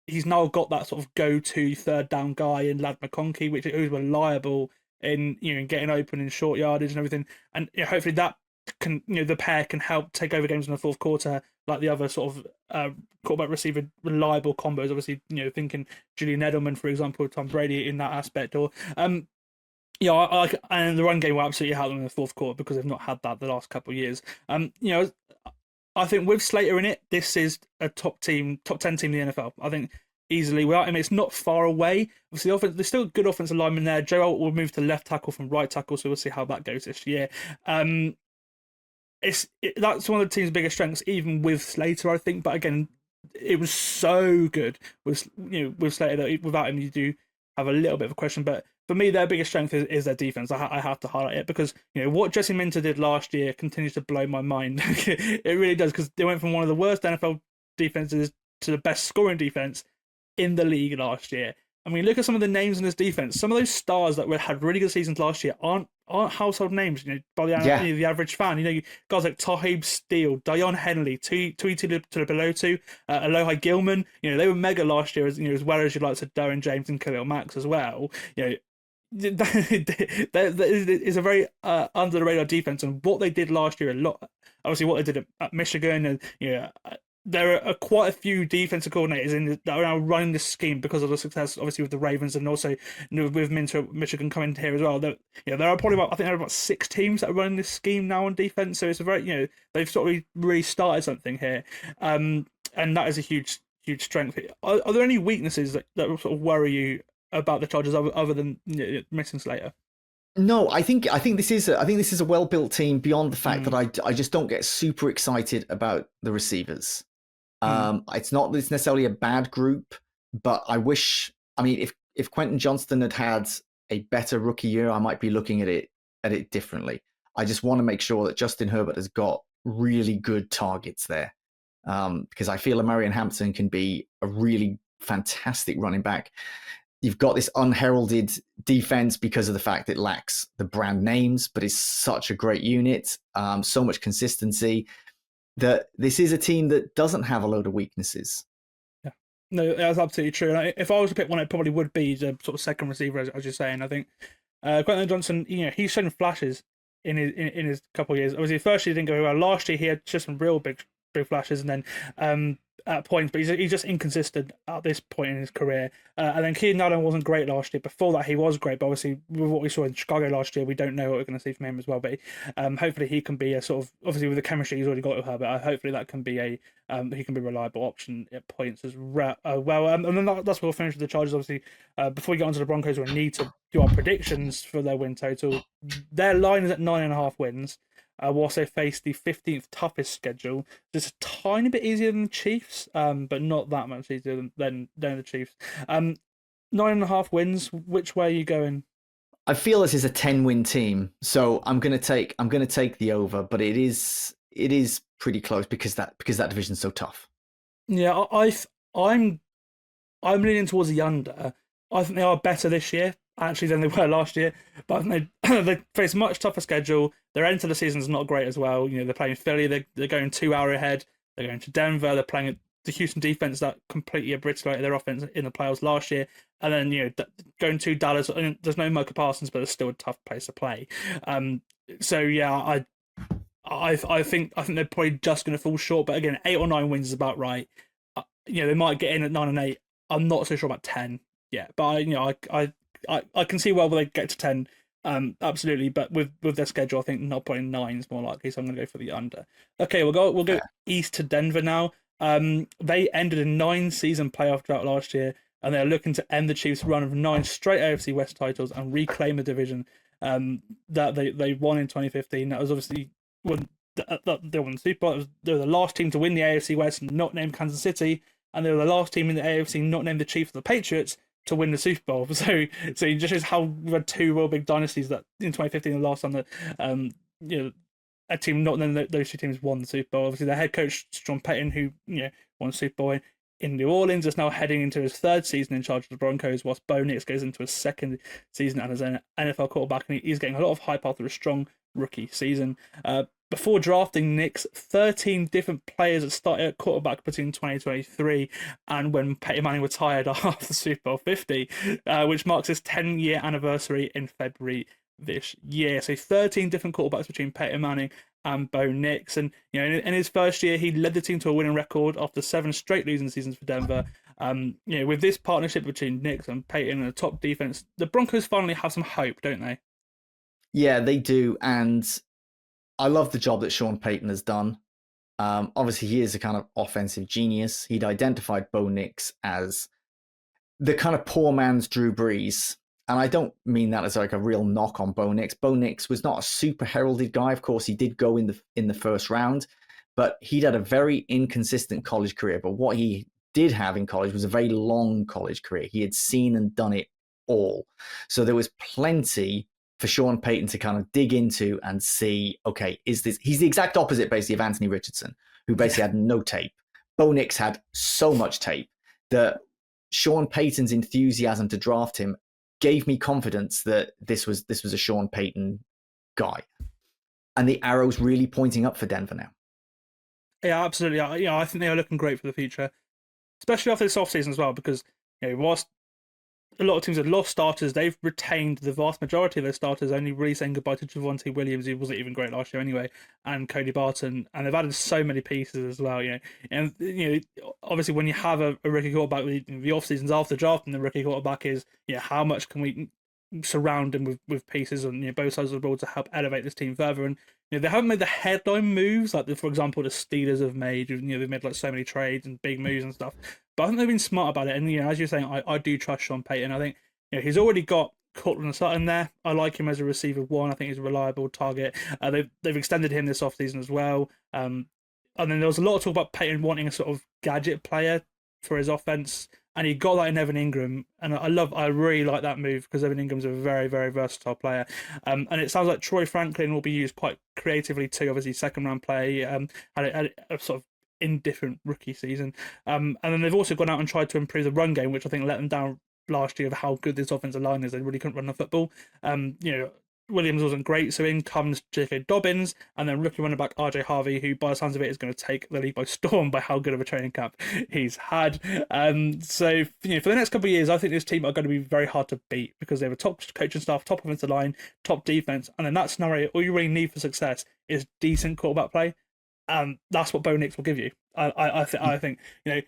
he's now got that sort of go-to third down guy in Ladd McConkey, which is reliable in getting open in short yardage and everything. And hopefully that can the pair can help take over games in the fourth quarter, like the other sort of quarterback receiver reliable combos. Obviously, thinking Julian Edelman, for example, Tom Brady in that aspect, or and the run game will absolutely help them in the fourth quarter because they've not had that the last couple of years. I think with Slater in it, this is a top 10 team in the NFL. I think easily. Without him, it's not far away. Obviously, there's still good offensive linemen there. Joe Alt will move to left tackle from right tackle, so we'll see how that goes this year. That's one of the team's biggest strengths, even with Slater, I think. But again, it was so good with Slater that without him, you do have a little bit of a question. But for me, their biggest strength is their defense. I have to highlight it because what Jesse Minter did last year continues to blow my mind. It really does, because they went from one of the worst NFL defenses to the best scoring defense in the league last year. I mean, look at some of the names in this defense. Some of those stars that had really good seasons last year aren't household names, by the average fan. Guys like Taheeb Steele, Dion Henley, Tui Tuipulotu, Alohi Gilman. They were mega last year, as well as you'd like to Derwin James and Khalil Max as well. It's a very under the radar defense, and what they did last year, a lot. Obviously, what they did at Michigan, and there are quite a few defensive coordinators that are now running this scheme because of the success, obviously, with the Ravens, and also with Michigan coming here as well. There are probably about 6 teams that are running this scheme now on defense. So it's a very they've sort of really started something here, and that is a huge strength. Are there any weaknesses that sort of worry you about the Chargers other than missing Slater? No, I think this is a well built team. Beyond the fact that I just don't get super excited about the receivers. It's not that it's necessarily a bad group, but I wish. I mean, if Quentin Johnston had had a better rookie year, I might be looking at it differently. I just want to make sure that Justin Herbert has got really good targets there, because I feel Marion Hampton can be a really fantastic running back. You've got this unheralded defense because of the fact it lacks the brand names, but it's such a great unit, so much consistency, that this is a team that doesn't have a load of weaknesses. Yeah, no, that's absolutely true. And if I was to pick one, it probably would be the sort of second receiver, as you're saying. I think Quentin Johnson, he's shown flashes in his couple of years. Obviously, first year didn't go well. Last year he had just some real big flashes, and then at points, but he's just inconsistent at this point in his career. And then Keenan Allen wasn't great last year. Before that, he was great, but obviously with what we saw in Chicago last year, we don't know what we're going to see from him as well. But hopefully he can be a sort of, obviously with the chemistry he's already got with her, but hopefully that can be he can be a reliable option at points as well. And then that's where we'll finish with the Chargers. Obviously, before we get onto the Broncos, we need to do our predictions for their win total. Their line is at 9.5 wins. Whilst they face the 15th toughest schedule, just a tiny bit easier than the Chiefs, but not that much easier than the Chiefs. 9.5 wins. Which way are you going? I feel this is a 10-win team, so I'm gonna take the over, but it is pretty close because that division's so tough. Yeah, I'm leaning towards the under. I think they are better this year, actually, than they were last year. But they face a much tougher schedule. Their end to the season is not great as well. They're playing Philly. They're going 2 hour ahead. They're going to Denver. They're playing the Houston defense that completely obliterated their offense in the playoffs last year. And then going to Dallas. There's no Micah Parsons, but it's still a tough place to play. So yeah, I think they're probably just going to fall short. But again, 8 or 9 wins is about right. They might get in at 9 and 8. I'm not so sure about 10 yet, but I can see where they get to 10. Absolutely, but with their schedule, I think not putting 9 is more likely, so I'm going to go for the under. Okay, we'll go east to Denver now. They ended a 9-season playoff drought last year, and they're looking to end the Chiefs' run of 9 straight AFC West titles and reclaim the division that they won in 2015. That was obviously when they won the Super Bowl. They were the last team to win the AFC West, not named Kansas City, and they were the last team in the AFC not named the Chiefs or the Patriots to win the Super Bowl. So it just shows how we've had 2 real big dynasties that in 2015, the last time that a team not named those 2 teams won the Super Bowl. Obviously, their head coach Sean Payton, who won the Super Bowl in New Orleans, is now heading into his 3rd season in charge of the Broncos, whilst Bo Nix goes into his 2nd season as an NFL quarterback, and he's getting a lot of hype after a strong rookie season. Before drafting Nix, 13 different players that started at quarterback between 2023 and when Peyton Manning retired after Super Bowl 50, which marks his 10-year anniversary in February this year. So 13 different quarterbacks between Peyton Manning and Bo Nix. And in his first year, he led the team to a winning record after 7 straight losing seasons for Denver. With this partnership between Nix and Peyton and a top defense, the Broncos finally have some hope, don't they? Yeah, they do, and I love the job that Sean Payton has done. Obviously, he is a kind of offensive genius. He'd identified Bo Nix as the kind of poor man's Drew Brees. And I don't mean that as like a real knock on Bo Nix. Bo Nix was not a super heralded guy. Of course, he did go in the first round, but he'd had a very inconsistent college career. But what he did have in college was a very long college career. He had seen and done it all. So there was plenty for Sean Payton to kind of dig into and see, okay, he's the exact opposite basically of Anthony Richardson, who basically had no tape. Bo Nix had so much tape that Sean Payton's enthusiasm to draft him gave me confidence that this was a Sean Payton guy. And the arrow's really pointing up for Denver now. Yeah, absolutely. I think they are looking great for the future, especially after this offseason as well, because whilst a lot of teams have lost starters, they've retained the vast majority of their starters, only really saying goodbye to Javonte Williams, who wasn't even great last year anyway, and Cody Barton, and they've added so many pieces as well. And obviously when you have a rookie quarterback, the off seasons after drafting the rookie quarterback is how much can we surround him with pieces on both sides of the ball to help elevate this team further. And they haven't made the headline moves like for example the Steelers have made. They've made like so many trades and big moves and stuff, but I think they've been smart about it. And as you're saying, I do trust Sean Payton. I think he's already got Cortland Sutton there. I like him as a receiver one. I think he's a reliable target. They've extended him this offseason as well. And then there was a lot of talk about Peyton wanting a sort of gadget player for his offense, and he got that in Evan Ingram. And I really like that move because Evan Ingram's a very, very versatile player. And it sounds like Troy Franklin will be used quite creatively too. Obviously, second round play, had a sort of indifferent rookie season. And then they've also gone out and tried to improve the run game, which I think let them down last year of how good this offensive line is. They really couldn't run the football. Williams wasn't great, so in comes J.K. Dobbins, and then rookie running back R.J. Harvey, who by the sounds of it is going to take the league by storm by how good of a training camp he's had. So for the next couple of years, I think this team are going to be very hard to beat because they have a top coaching staff, top offensive line, top defense, and in that scenario, all you really need for success is decent quarterback play. That's what Bo Nix will give you. I think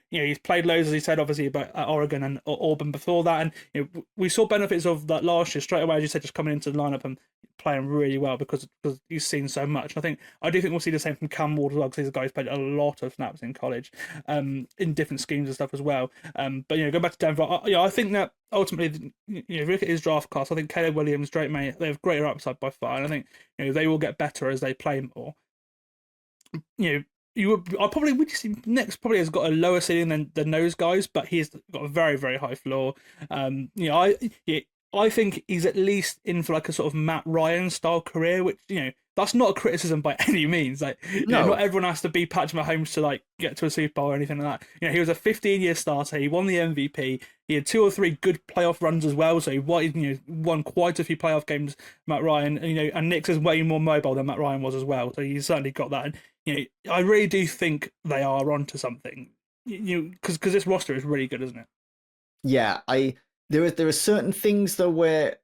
he's played loads, as he said, obviously, about Oregon and Auburn before that, and we saw benefits of that last year straight away, as you said, just coming into the lineup and playing really well because he's seen so much. And I do think we'll see the same from Cam Ward as well, because he's a guy who's played a lot of snaps in college, in different schemes and stuff as well. But go back to Denver. I think that ultimately, if you look at his draft class, I think Caleb Williams, Drake May, they have greater upside by far, and I think they will get better as they play more. I probably would see Nix probably has got a lower ceiling than those guys, but he's got a very, very high floor. I think he's at least in for like a sort of Matt Ryan style career, which that's not a criticism by any means. Like, not everyone has to be Patrick Mahomes to like get to a Super Bowl or anything like that. He was a 15-year starter. He won the MVP. He had 2 or 3 good playoff runs as well. So he won quite a few playoff games. Matt Ryan, and Nix is way more mobile than Matt Ryan was as well. So he's certainly got that. And I really do think they are onto something. Because this roster is really good, isn't it? Yeah, there are certain things though where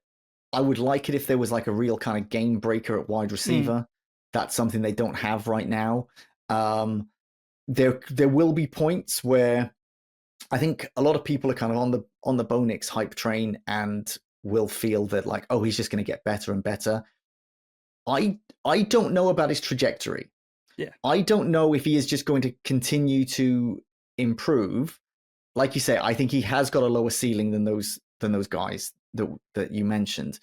I would like it if there was like a real kind of game breaker at wide receiver. That's something they don't have right now. There will be points where I think a lot of people are kind of on the Bo Nix hype train and will feel that like, oh, he's just going to get better and better. I don't know about his trajectory. Yeah. I don't know if he is just going to continue to improve. Like you say, I think he has got a lower ceiling than those guys that you mentioned.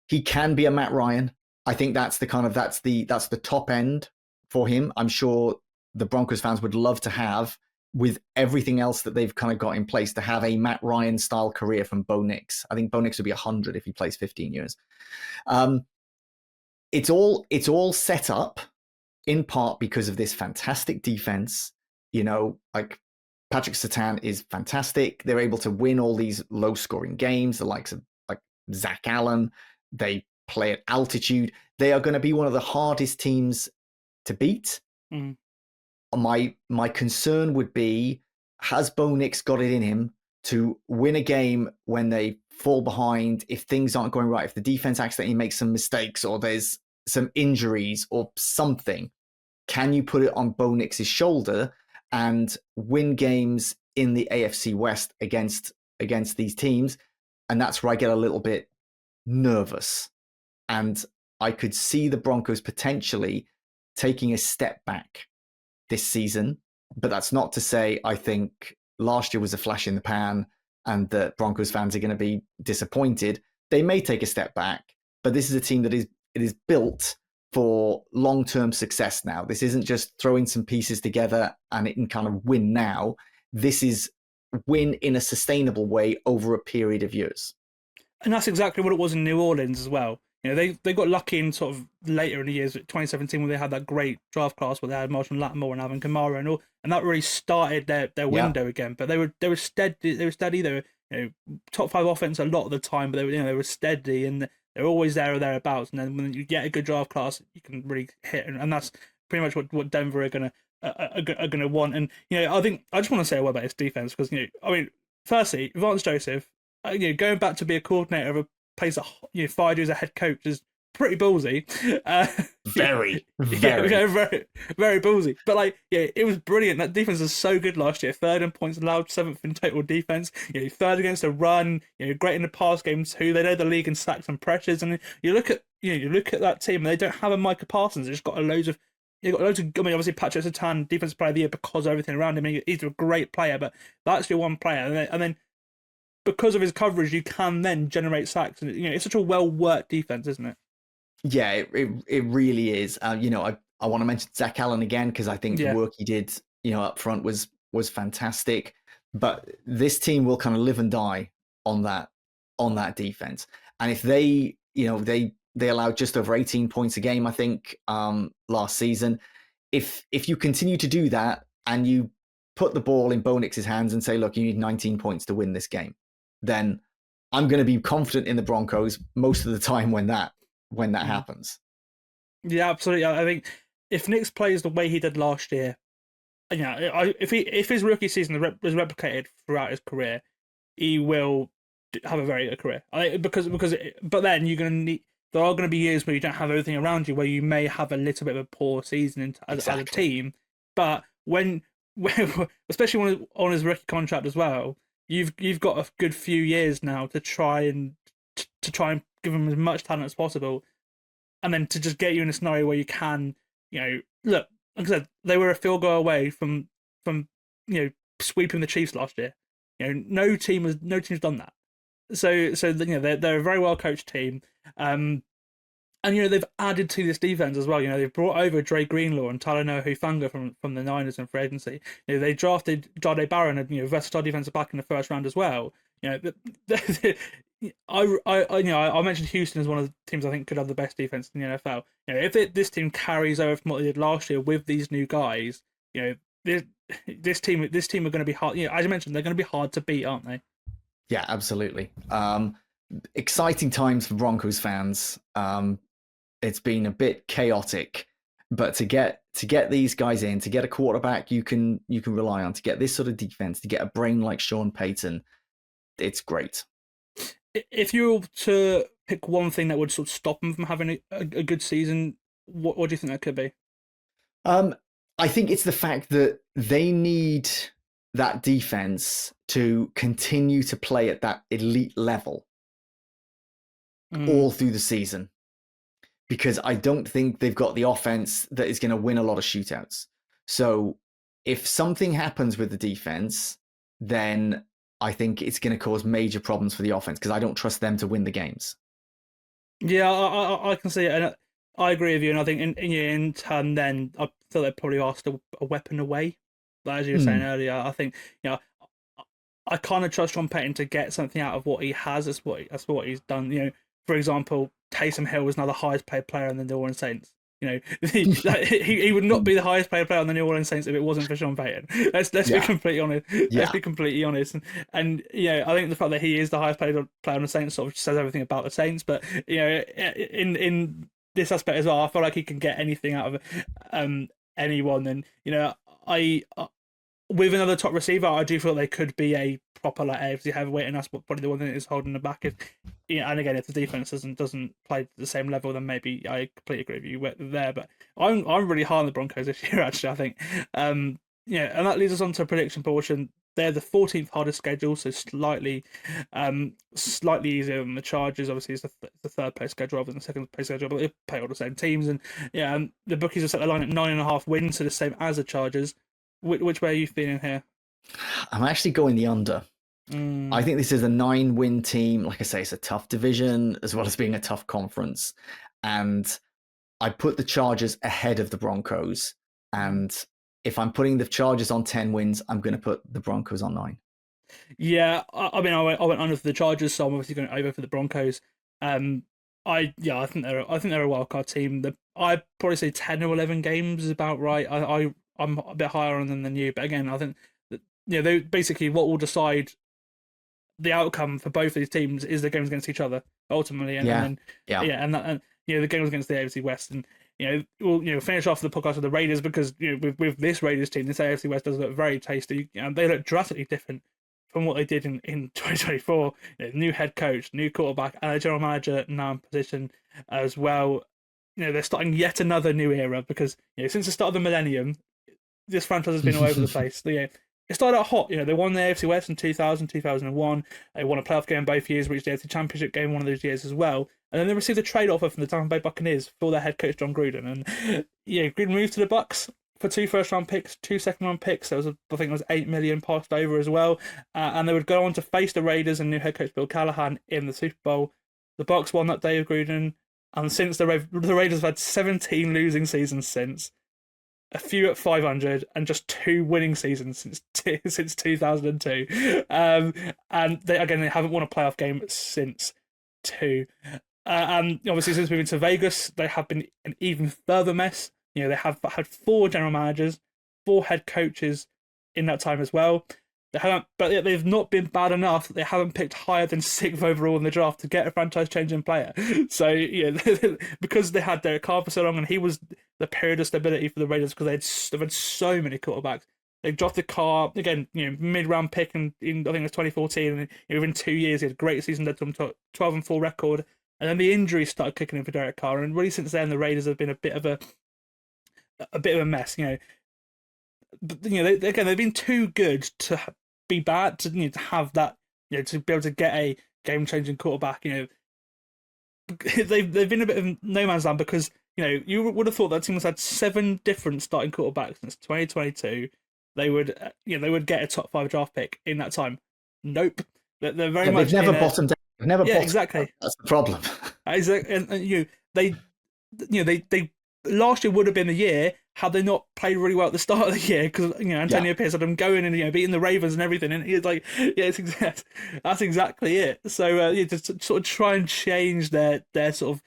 He can be a Matt Ryan. I think that's the top end for him. I'm sure the Broncos fans would love to have, with everything else that they've kind of got in place, to have a Matt Ryan style career from Bo Nix. I think Bo Nix would be 100 if he plays 15 years. It's all set up in part because of this fantastic defense. Like Patrick Surtain is fantastic. They're able to win all these low-scoring games, the likes of like Zach Allen. They play at altitude. They are going to be one of the hardest teams to beat. My concern would be, has Bo Nix got it in him to win a game when they fall behind, if things aren't going right, if the defense accidentally makes some mistakes or there's some injuries or something? Can you put it on Bo Nix's shoulder and win games in the AFC West against these teams? And that's where I get a little bit nervous. And I could see the Broncos potentially taking a step back this season. But that's not to say I think last year was a flash in the pan and that Broncos fans are going to be disappointed. They may take a step back, but this is a team that is built for long-term success now. This isn't just throwing some pieces together and it can kind of win now. This is win in a sustainable way over a period of years. And that's exactly what it was in New Orleans as well. They got lucky in sort of later in the years, 2017, when they had that great draft class where they had Marshall Lattimore and Alvin Kamara and that really started their window again. But they were steady. They were top 5 offense a lot of the time, but they were steady and they're always there or thereabouts. And then when you get a good draft class, you can really hit, and that's pretty much what Denver are gonna want. And I think I just want to say a word about his defense because firstly, Vance Joseph, going back to be a coordinator of a place that 5 years a head coach is pretty ballsy. Very very ballsy. But it was brilliant. That defense was so good last year. 3rd in points allowed, 7th in total defense. 3rd against the run. Great in the pass game too. They led the league in sacks and pressures. And you look at that team. And they don't have a Micah Parsons. They've just got loads of. Obviously Patrick Surtain, defensive player of the year because of everything around him. He's a great player, but that's your one player. And then because of his coverage, you can then generate sacks, and it's such a well worked defense, isn't it? Yeah, it really is. I want to mention Zach Allen again because I think the work he did, up front was fantastic. But this team will kind of live and die on that defense. And if they allowed just over 18 points a game, I think, last season. If you continue to do that and you put the ball in Bo Nix's hands and say, look, you need 19 points to win this game, then I'm going to be confident in the Broncos most of the time when that happens. Yeah, absolutely. I think if Nix plays the way he did last year, if his rookie season was replicated throughout his career, he will have a very good career. But then there are going to be years where you don't have everything around you, where you may have a little bit of a poor season as a team. But when especially on his rookie contract as well, you've got a good few years now to try and give him as much talent as possible, and then to just get you in a scenario where you can, look, like I said, they were a field goal away from sweeping the Chiefs last year. No team's done that. So they're a very well coached team. And they've added to this defense as well. They've brought over Dre Greenlaw and Talanoa Hufanga from the Niners in free agency. They drafted Jade Barron, a versatile defensive back in the first round as well. I mentioned Houston as one of the teams I think could have the best defense in the NFL. If this team carries over from what they did last year with these new guys, this team are going to be hard. As you mentioned, they're going to be hard to beat, aren't they? Yeah, absolutely. Exciting times for Broncos fans. It's been a bit chaotic, but to get these guys in, to get a quarterback you can rely on, to get this sort of defense, to get a brain like Sean Payton, it's great. If you were to pick one thing that would sort of stop them from having a good season, what do you think that could be? I think it's the fact that they need that defense to continue to play at that elite level all through the season, because I don't think they've got the offense that is going to win a lot of shootouts. So if something happens with the defense, then I think it's going to cause major problems for the offense, because I don't trust them to win the games. Yeah, I can see it, and I agree with you. And I think in turn, then I feel they probably asked a weapon away. But as you were saying earlier, I think I kind of trust Sean Payton to get something out of what he has. That's what he's done. For example, Taysom Hill was now the highest paid player in the New Orleans Saints. He would not be the highest paid player on the New Orleans Saints if it wasn't for Sean Payton. Let's be completely honest. Let's be completely honest. And I think the fact that he is the highest paid player on the Saints sort of says everything about the Saints. But in this aspect as well, I feel like he can get anything out of anyone. And I with another top receiver, I do feel they could be a proper AFC heavyweight, and that's probably the one thing that is holding them back. And again, if the defense doesn't play at the same level, then maybe I completely agree with you there. But I'm really high on the Broncos this year, actually. I think, and that leads us on to a prediction portion. They're the 14th hardest schedule, so slightly easier than the Chargers. Obviously, it's the third place schedule rather than the second place schedule, but they play all the same teams. And the bookies have set the line at 9.5 wins, so the same as the Chargers. Which way are you feeling here? I'm actually going the under. I think this is a 9-win team. Like I say, it's a tough division as well as being a tough conference. And I put the Chargers ahead of the Broncos. And if I'm putting the Chargers on 10 wins, I'm going to put the Broncos on 9. Yeah, I went under for the Chargers, so I'm obviously going over for the Broncos. I think they're a wild card team. I'd probably say 10 or 11 games is about right. I'm a bit higher on them than you, but again, I think that they basically what will decide the outcome for both of these teams is the games against each other ultimately, and the games against the AFC West, and we'll finish off the podcast with the Raiders because with this Raiders team, this AFC West does look very tasty. They look drastically different from what they did in 2024. New head coach, new quarterback, and a general manager now in position as well. They're starting yet another new era because since the start of the millennium, this franchise has been all over the place. It started out hot. They won the AFC West in 2000, 2001. They won a playoff game both years, reached the AFC Championship game one of those years as well. And then they received a trade offer from the Tampa Bay Buccaneers for their head coach John Gruden. And Gruden moved to the Bucs. for 2 first-round picks, 2 second-round picks. There was, I think it was 8 million passed over as well. And they would go on to face the Raiders and new head coach Bill Callahan in the Super Bowl. The Bucs won that day with Gruden. And since the Raiders have had 17 losing seasons since, a few at 500, and just 2 winning seasons since 2002. And they haven't won a playoff game since 2. And obviously, since moving to Vegas, they have been an even further mess. They have had 4 general managers, 4 head coaches in that time as well. But they've not been bad enough that they haven't picked higher than 6th overall in the draft to get a franchise-changing player. So, because they had Derek Carr for so long, and he was the period of stability for the Raiders because they've had so many quarterbacks. They drafted Carr again, mid-round pick in I think it was 2014, and within 2 years he had a great season, led to him to 12-4 record, and then the injuries started kicking in for Derek Carr, and really since then the Raiders have been a bit of a mess. But they've been too good to be bad, to have that, to be able to get a game-changing quarterback. They've been a bit of no man's land because you would have thought that team has had 7 different starting quarterbacks since 2022. They would get a top 5 draft pick in that time. Nope, they're very much. They've never bottomed out. They've never bottomed exactly. Out. That's the problem. Exactly, and they last year would have been the year had they not played really well at the start of the year, because Antonio Pierce had them going and beating the Ravens and everything, and he's like, that's exactly it. So to sort of try and change their sort of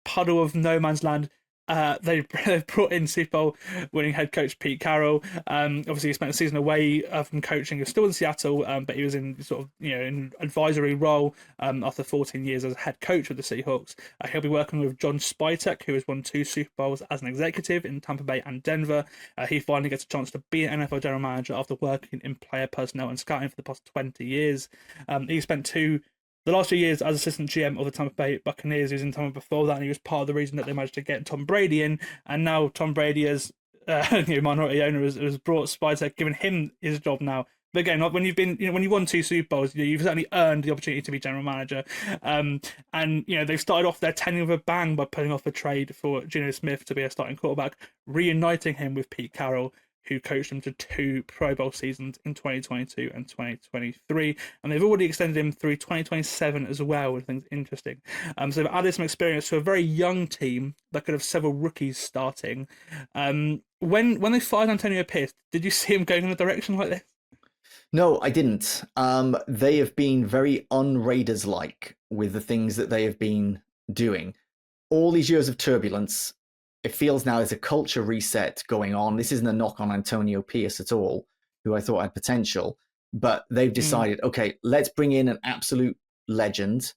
puddle of no man's land. They've brought in Super Bowl winning head coach Pete Carroll. Obviously, he spent a season away from coaching. He was still in Seattle, but he was in sort of an advisory role after 14 years as head coach with the Seahawks. He'll be working with John Spytek, who has won 2 Super Bowls as an executive in Tampa Bay and Denver. He finally gets a chance to be an NFL general manager after working in player personnel and scouting for the past 20 years. He spent the last few years as assistant GM of the Tampa Bay Buccaneers. He was in Tampa before that, and he was part of the reason that they managed to get Tom Brady in. And now Tom Brady, as minority owner, has brought Spytek, given him his job now. But again, when you've won 2 Super Bowls, you've certainly earned the opportunity to be general manager. And they've started off their tenure with a bang by putting off a trade for Geno Smith to be a starting quarterback, reuniting him with Pete Carroll, who coached them to 2 Pro Bowl seasons in 2022 and 2023. And they've already extended him through 2027 as well, which I think is interesting. So they've added some experience to a very young team that could have several rookies starting. When they fired Antonio Pierce, did you see him going in a direction like this? No, I didn't. They have been very un-Raiders-like with the things that they have been doing. All these years of turbulence, it feels now there's a culture reset going on. This isn't a knock on Antonio Pierce at all, who I thought had potential, but they've decided, okay, let's bring in an absolute legend.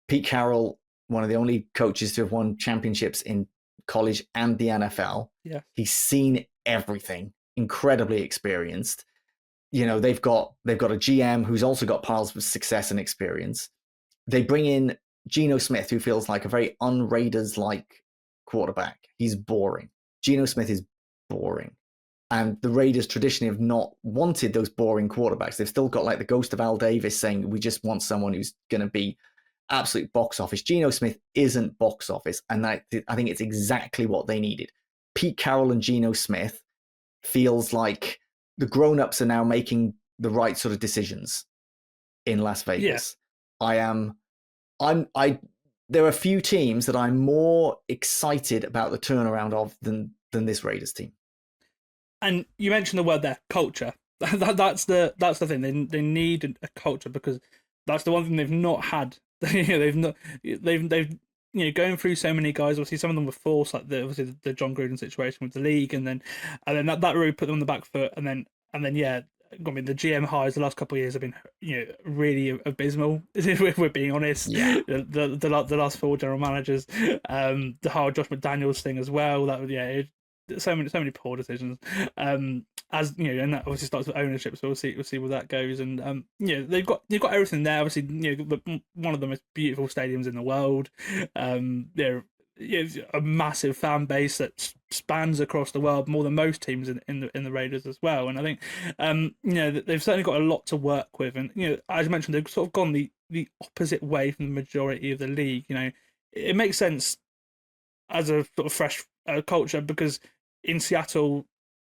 Pete Carroll, one of the only coaches to have won championships in college and the NFL. Yeah. He's seen everything, incredibly experienced. They've got a GM who's also got piles of success and experience. They bring in Geno Smith, who feels like a very un-Raiders-like quarterback. He's boring. Geno Smith is boring. And the Raiders traditionally have not wanted those boring quarterbacks. They've still got like the ghost of Al Davis saying, we just want someone who's going to be absolute box office. Geno Smith isn't box office. And I think it's exactly what they needed. Pete Carroll and Geno Smith feels like the grown-ups are now making the right sort of decisions in Las Vegas. Yeah. There are a few teams that I'm more excited about the turnaround of than this Raiders team. And you mentioned the word there, culture. That's the thing. They need a culture, because that's the one thing they've not had. They've going through so many guys. Obviously, some of them were forced, like the John Gruden situation with the league, and then that really put them on the back foot. And then I mean, the GM hires the last couple of years have been, really abysmal. If we're being honest, yeah. The last 4 general managers, the whole Josh McDaniels thing as well. So many poor decisions. And that obviously starts with ownership. So we'll see where that goes. And they've got everything there. Obviously, one of the most beautiful stadiums in the world. They're a massive fan base that spans across the world, more than most teams in the Raiders as well. And I think they've certainly got a lot to work with. And as I mentioned, they've sort of gone the opposite way from the majority of the league. It makes sense as a sort of fresh culture, because in Seattle,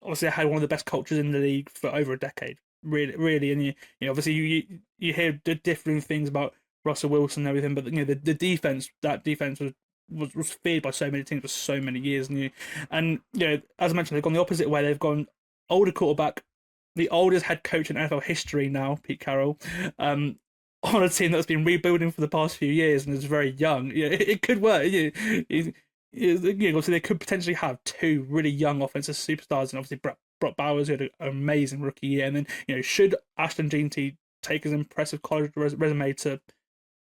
obviously, they had one of the best cultures in the league for over a decade. Really, and obviously you hear the differing things about Russell Wilson and everything, but the defense, that defense was feared by so many teams for so many years, and as I mentioned, they've gone the opposite way. They've gone older quarterback, the oldest head coach in NFL history now, Pete Carroll, on a team that's been rebuilding for the past few years and is very young. It could work. Obviously they could potentially have two really young offensive superstars, and obviously Brock Bowers, who had an amazing rookie year, and then should Ashton Jeanty take his impressive college resume to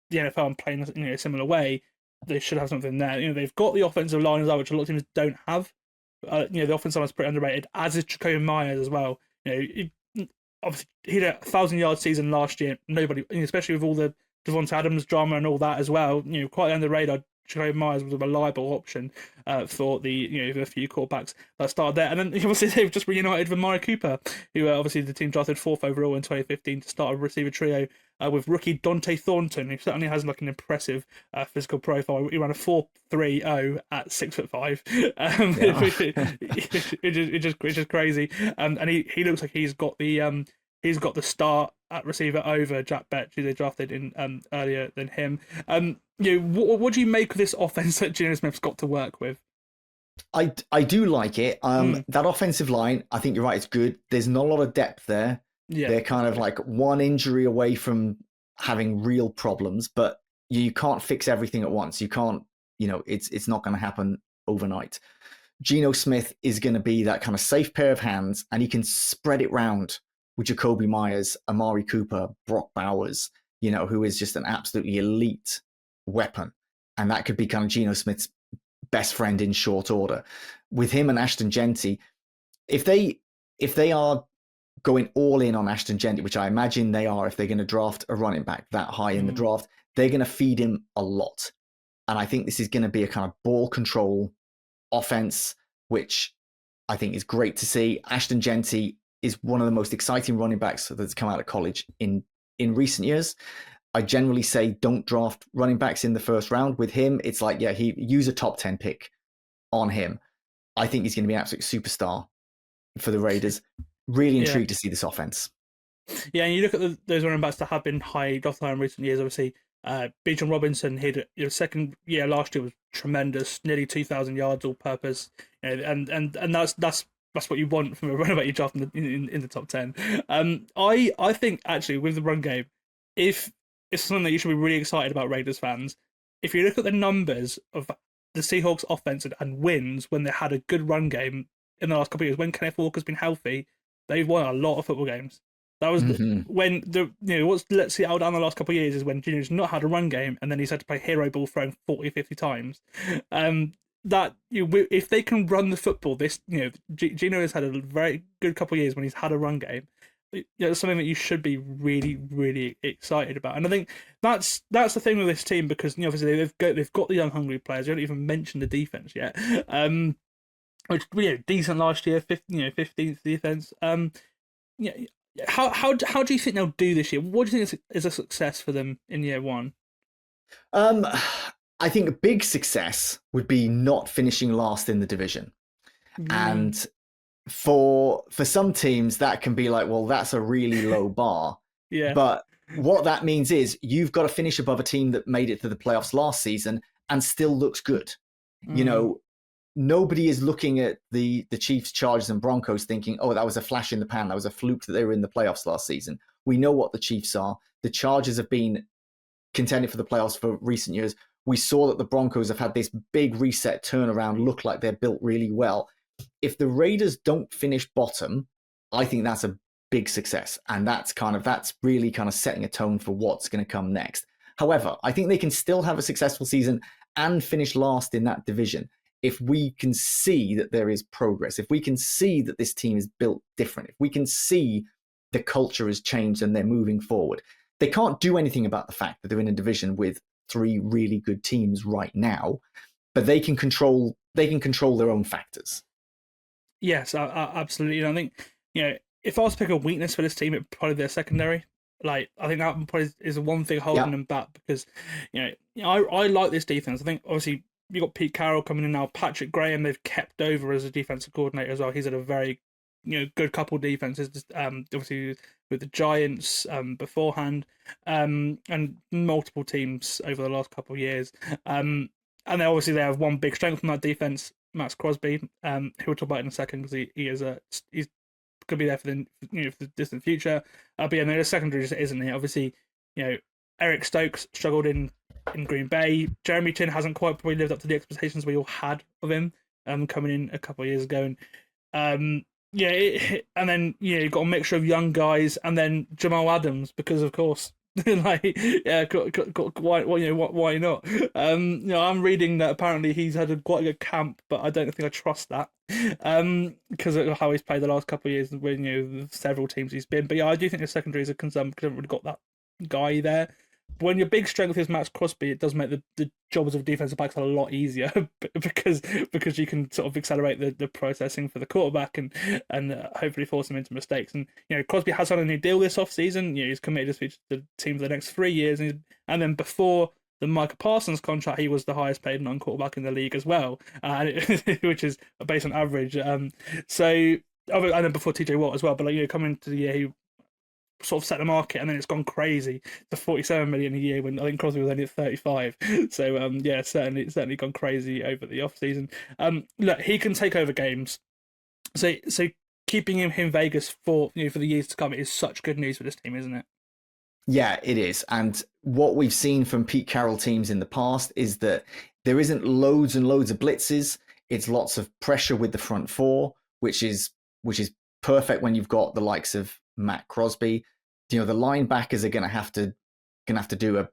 the NFL and play in a similar way, they should have something there. They've got the offensive line as well, which a lot of teams don't have. The offensive line is pretty underrated, as is Jacoby Myers as well. Obviously he had a 1,000-yard season last year. Nobody, especially with all the Devonta Adams drama and all that as well, quite under the radar. Jacoby Myers was a reliable option for the few quarterbacks that started there. And then obviously they've just reunited with Amari Cooper, who obviously the team drafted 4th overall in 2015 to start a receiver trio with rookie Dante Thornton, who certainly has like an impressive physical profile. He ran a 4.30 at 6'5", which is crazy. And he looks like he's got the start at receiver over Jack Betch, who they drafted in earlier than him. What do you make of this offense that Geno Smith's got to work with? I do like it. That offensive line, I think you're right, it's good. There's not a lot of depth there. Yeah. They're kind of like one injury away from having real problems, but you can't fix everything at once. You can't, it's not going to happen overnight. Geno Smith is going to be that kind of safe pair of hands, and he can spread it round with Jacoby Myers, Amari Cooper, Brock Bowers, who is just an absolutely elite weapon. And that could be kind of Geno Smith's best friend in short order. With him and Ashton Jeanty, if they are going all in on Ashton Jeanty, which I imagine they are, if they're going to draft a running back that high in the draft, they're going to feed him a lot. And I think this is going to be a kind of ball control offense, which I think is great to see. Ashton Jeanty is one of the most exciting running backs that's come out of college in recent years. I generally say don't draft running backs in the first round. With him, it's like, he use a top 10 pick on him. I think he's going to be an absolute superstar for the Raiders. Really intrigued to see this offense. Yeah, and you look at those running backs that have been high drafted in recent years. Obviously, Bijan Robinson, his second year last year was tremendous, nearly 2,000 yards all purpose, and that's what you want from a running back you draft in the top 10. I think actually with the run game, if it's something that you should be really excited about, Raiders fans, if you look at the numbers of the Seahawks offense and wins when they had a good run game in the last couple of years, when Kenneth Walker's been healthy, they've won a lot of football games. That was when what's let Seattle down the last couple of years is when Geno's not had a run game, and then he's had to play hero ball throwing 40, 50 times. That if they can run the football, Geno has had a very good couple of years when he's had a run game. It's something that you should be really, really excited about. And I think that's the thing with this team, because obviously they've got the young hungry players. You don't even mention the defense yet. Which decent last year, 15th defense. How do you think they'll do this year? What do you think is a success for them in year one? I think a big success would be not finishing last in the division. And for some teams, that can be like, well, that's a really low bar. Yeah. But what that means is you've got to finish above a team that made it to the playoffs last season and still looks good. Nobody is looking at the Chiefs, Chargers, and Broncos thinking, oh, that was a flash in the pan. That was a fluke that they were in the playoffs last season. We know what the Chiefs are. The Chargers have been contending for the playoffs for recent years. We saw that the Broncos have had this big reset turnaround, look like they're built really well. If the Raiders don't finish bottom, I think that's a big success. And that's really kind of setting a tone for what's going to come next. However, I think they can still have a successful season and finish last in that division if we can see that there is progress, if we can see that this team is built different, if we can see the culture has changed and they're moving forward. They can't do anything about the fact that they're in a division with 3 really good teams right now, but they can control their own factors. Yes, absolutely. And I think, if I was to pick a weakness for this team, it'd probably be their secondary. Like, I think that probably is the one thing holding them back, because, I like this defense. I think, obviously, you got Pete Carroll coming in now. Patrick Graham they've kept over as a defensive coordinator as well. He's had a very good couple of defenses. Obviously with the Giants beforehand, and multiple teams over the last couple of years. And then obviously they have one big strength from that defense, Max Crosby, who we'll talk about in a second because he's going to be there for the distant future. But yeah, no, the secondary just isn't it. Obviously, Eric Stokes struggled in Green Bay. Jeremy Chin hasn't quite probably lived up to the expectations we all had of him coming in a couple of years ago. And and then you've got a mixture of young guys and then Jamal Adams because of course. Why not? I'm reading that apparently he's had quite a good camp, but I don't think I trust that because of how he's played the last couple of years with several teams he's been. But yeah, I do think the secondary is a concern because I haven't really got that guy there. But when your big strength is Max Crosby, it does make the jobs of defensive backs a lot easier because you can sort of accelerate the processing for the quarterback and hopefully force him into mistakes. And Crosby has had a new deal this offseason. He's committed to the team for the next 3 years, and then before the Micah Parsons contract, he was the highest paid non-quarterback in the league as well, which is based on average. And then before TJ Watt as well. But coming into the year, he sort of set the market, and then it's gone crazy to 47 million a year when I think Crosby was only at 35. So certainly gone crazy over the off season. Look, he can take over games. So keeping him in Vegas for for the years to come is such good news for this team, isn't it? Yeah, it is. And what we've seen from Pete Carroll teams in the past is that there isn't loads and loads of blitzes. It's lots of pressure with the front four, which is perfect when you've got the likes of Matt Crosby. The linebackers are going to have to do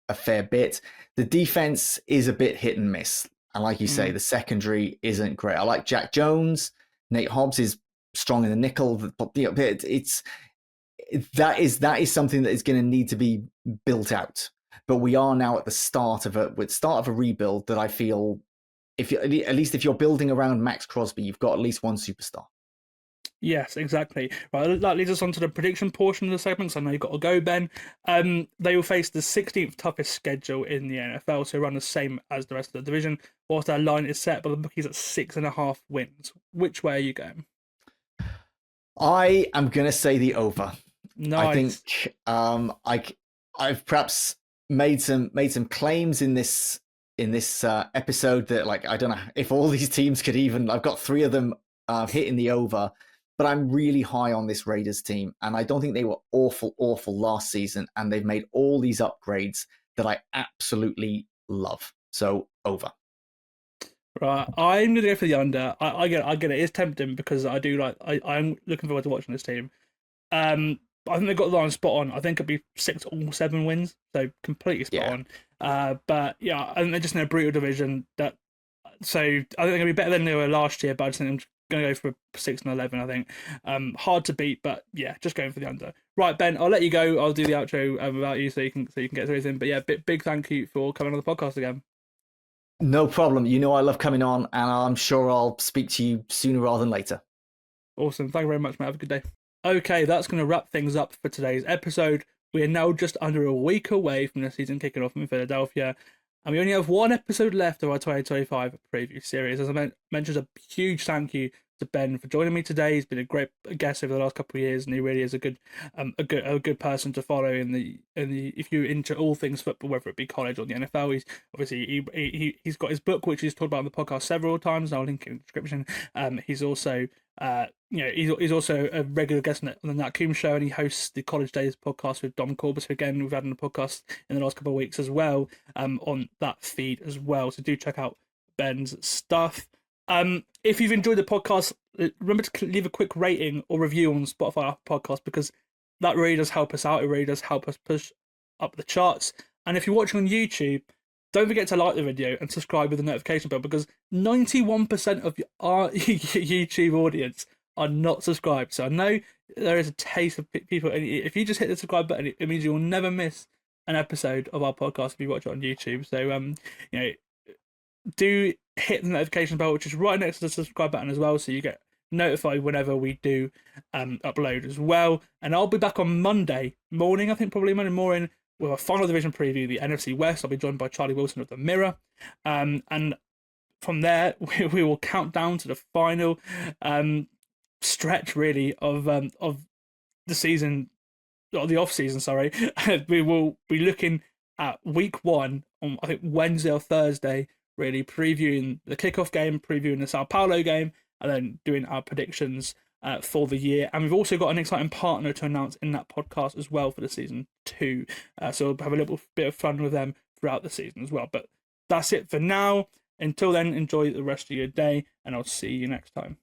a fair bit. The defense is a bit hit and miss, and like you say, the secondary isn't great. I like Jack Jones. Nate Hobbs is strong in the nickel, but that is something that is going to need to be built out. But we are now at the start of a rebuild that I feel, at least if you're building around Max Crosby, you've got at least one superstar. Yes, exactly. Right, that leads us on to the prediction portion of the segment. So I know you've got to go, Ben. They will face the 16th toughest schedule in the NFL, so run the same as the rest of the division. Whilst their line is set, but the bookies at 6.5 wins. Which way are you going? I am going to say the over. Nice. I think I've perhaps made some claims in this episode that I don't know if all these teams could even. I've got 3 of them hitting the over. But I'm really high on this Raiders team, and I don't think they were awful last season, and they've made all these upgrades that I absolutely love. So over. Right, I'm gonna go for the under. I get it. It's tempting because I do I'm looking forward to watching this team. I think they've got the line spot on. I think it'd be 6 or 7 wins, so completely spot on. But yeah, I think they're just in a brutal division. So I think they're gonna be better than they were last year. But I just think I'm going to go for 6 and 11. I think hard to beat, but yeah, just going for the under. Right, Ben, I'll let you go. I'll do the outro without you, so you can get through everything. But yeah, big thank you for coming on the podcast again. No problem. I love coming on, and I'm sure I'll speak to you sooner rather than later. Awesome. Thank you very much, mate. Have a good day. Okay, that's going to wrap things up for today's episode. We are now just under a week away from the season kicking off in Philadelphia, and we only have 1 episode left of our 2025 preview series. As I mentioned, a huge thank you to Ben for joining me today. He's been a great guest over the last couple of years, and he really is a good person to follow in the if you're into all things football, whether it be college or the NFL. He's obviously he's got his book, which he's talked about on the podcast several times, and I'll link it in the description. He's also he's also a regular guest on the Nat Coombs show, and he hosts the College Days podcast with Dom Corbus, who again we've had on the podcast in the last couple of weeks as well, on that feed as well. So do check out Ben's stuff. If you've enjoyed the podcast, remember to leave a quick rating or review on Spotify podcast, because that really does help us out. It really does help us push up the charts. And if you're watching on YouTube, don't forget to like the video and subscribe with the notification bell, because 91% of our YouTube audience are not subscribed. So I know there is a taste of people. And if you just hit the subscribe button, it means you'll never miss an episode of our podcast if you watch it on YouTube. So do hit the notification bell, which is right next to the subscribe button as well, so you get notified whenever we do upload as well. And I'll be back on Monday morning, I think probably Monday morning, with a final division preview, the NFC West. I'll be joined by Charlie Wilson of the Mirror, and from there we will count down to the final stretch really of the season, or the off season. Sorry, we will be looking at week 1 on, I think, Wednesday or Thursday. Really previewing the kickoff game, previewing the Sao Paulo game, and then doing our predictions for the year. And we've also got an exciting partner to announce in that podcast as well for the season 2. So we'll have a little bit of fun with them throughout the season as well. But that's it for now. Until then, enjoy the rest of your day, and I'll see you next time.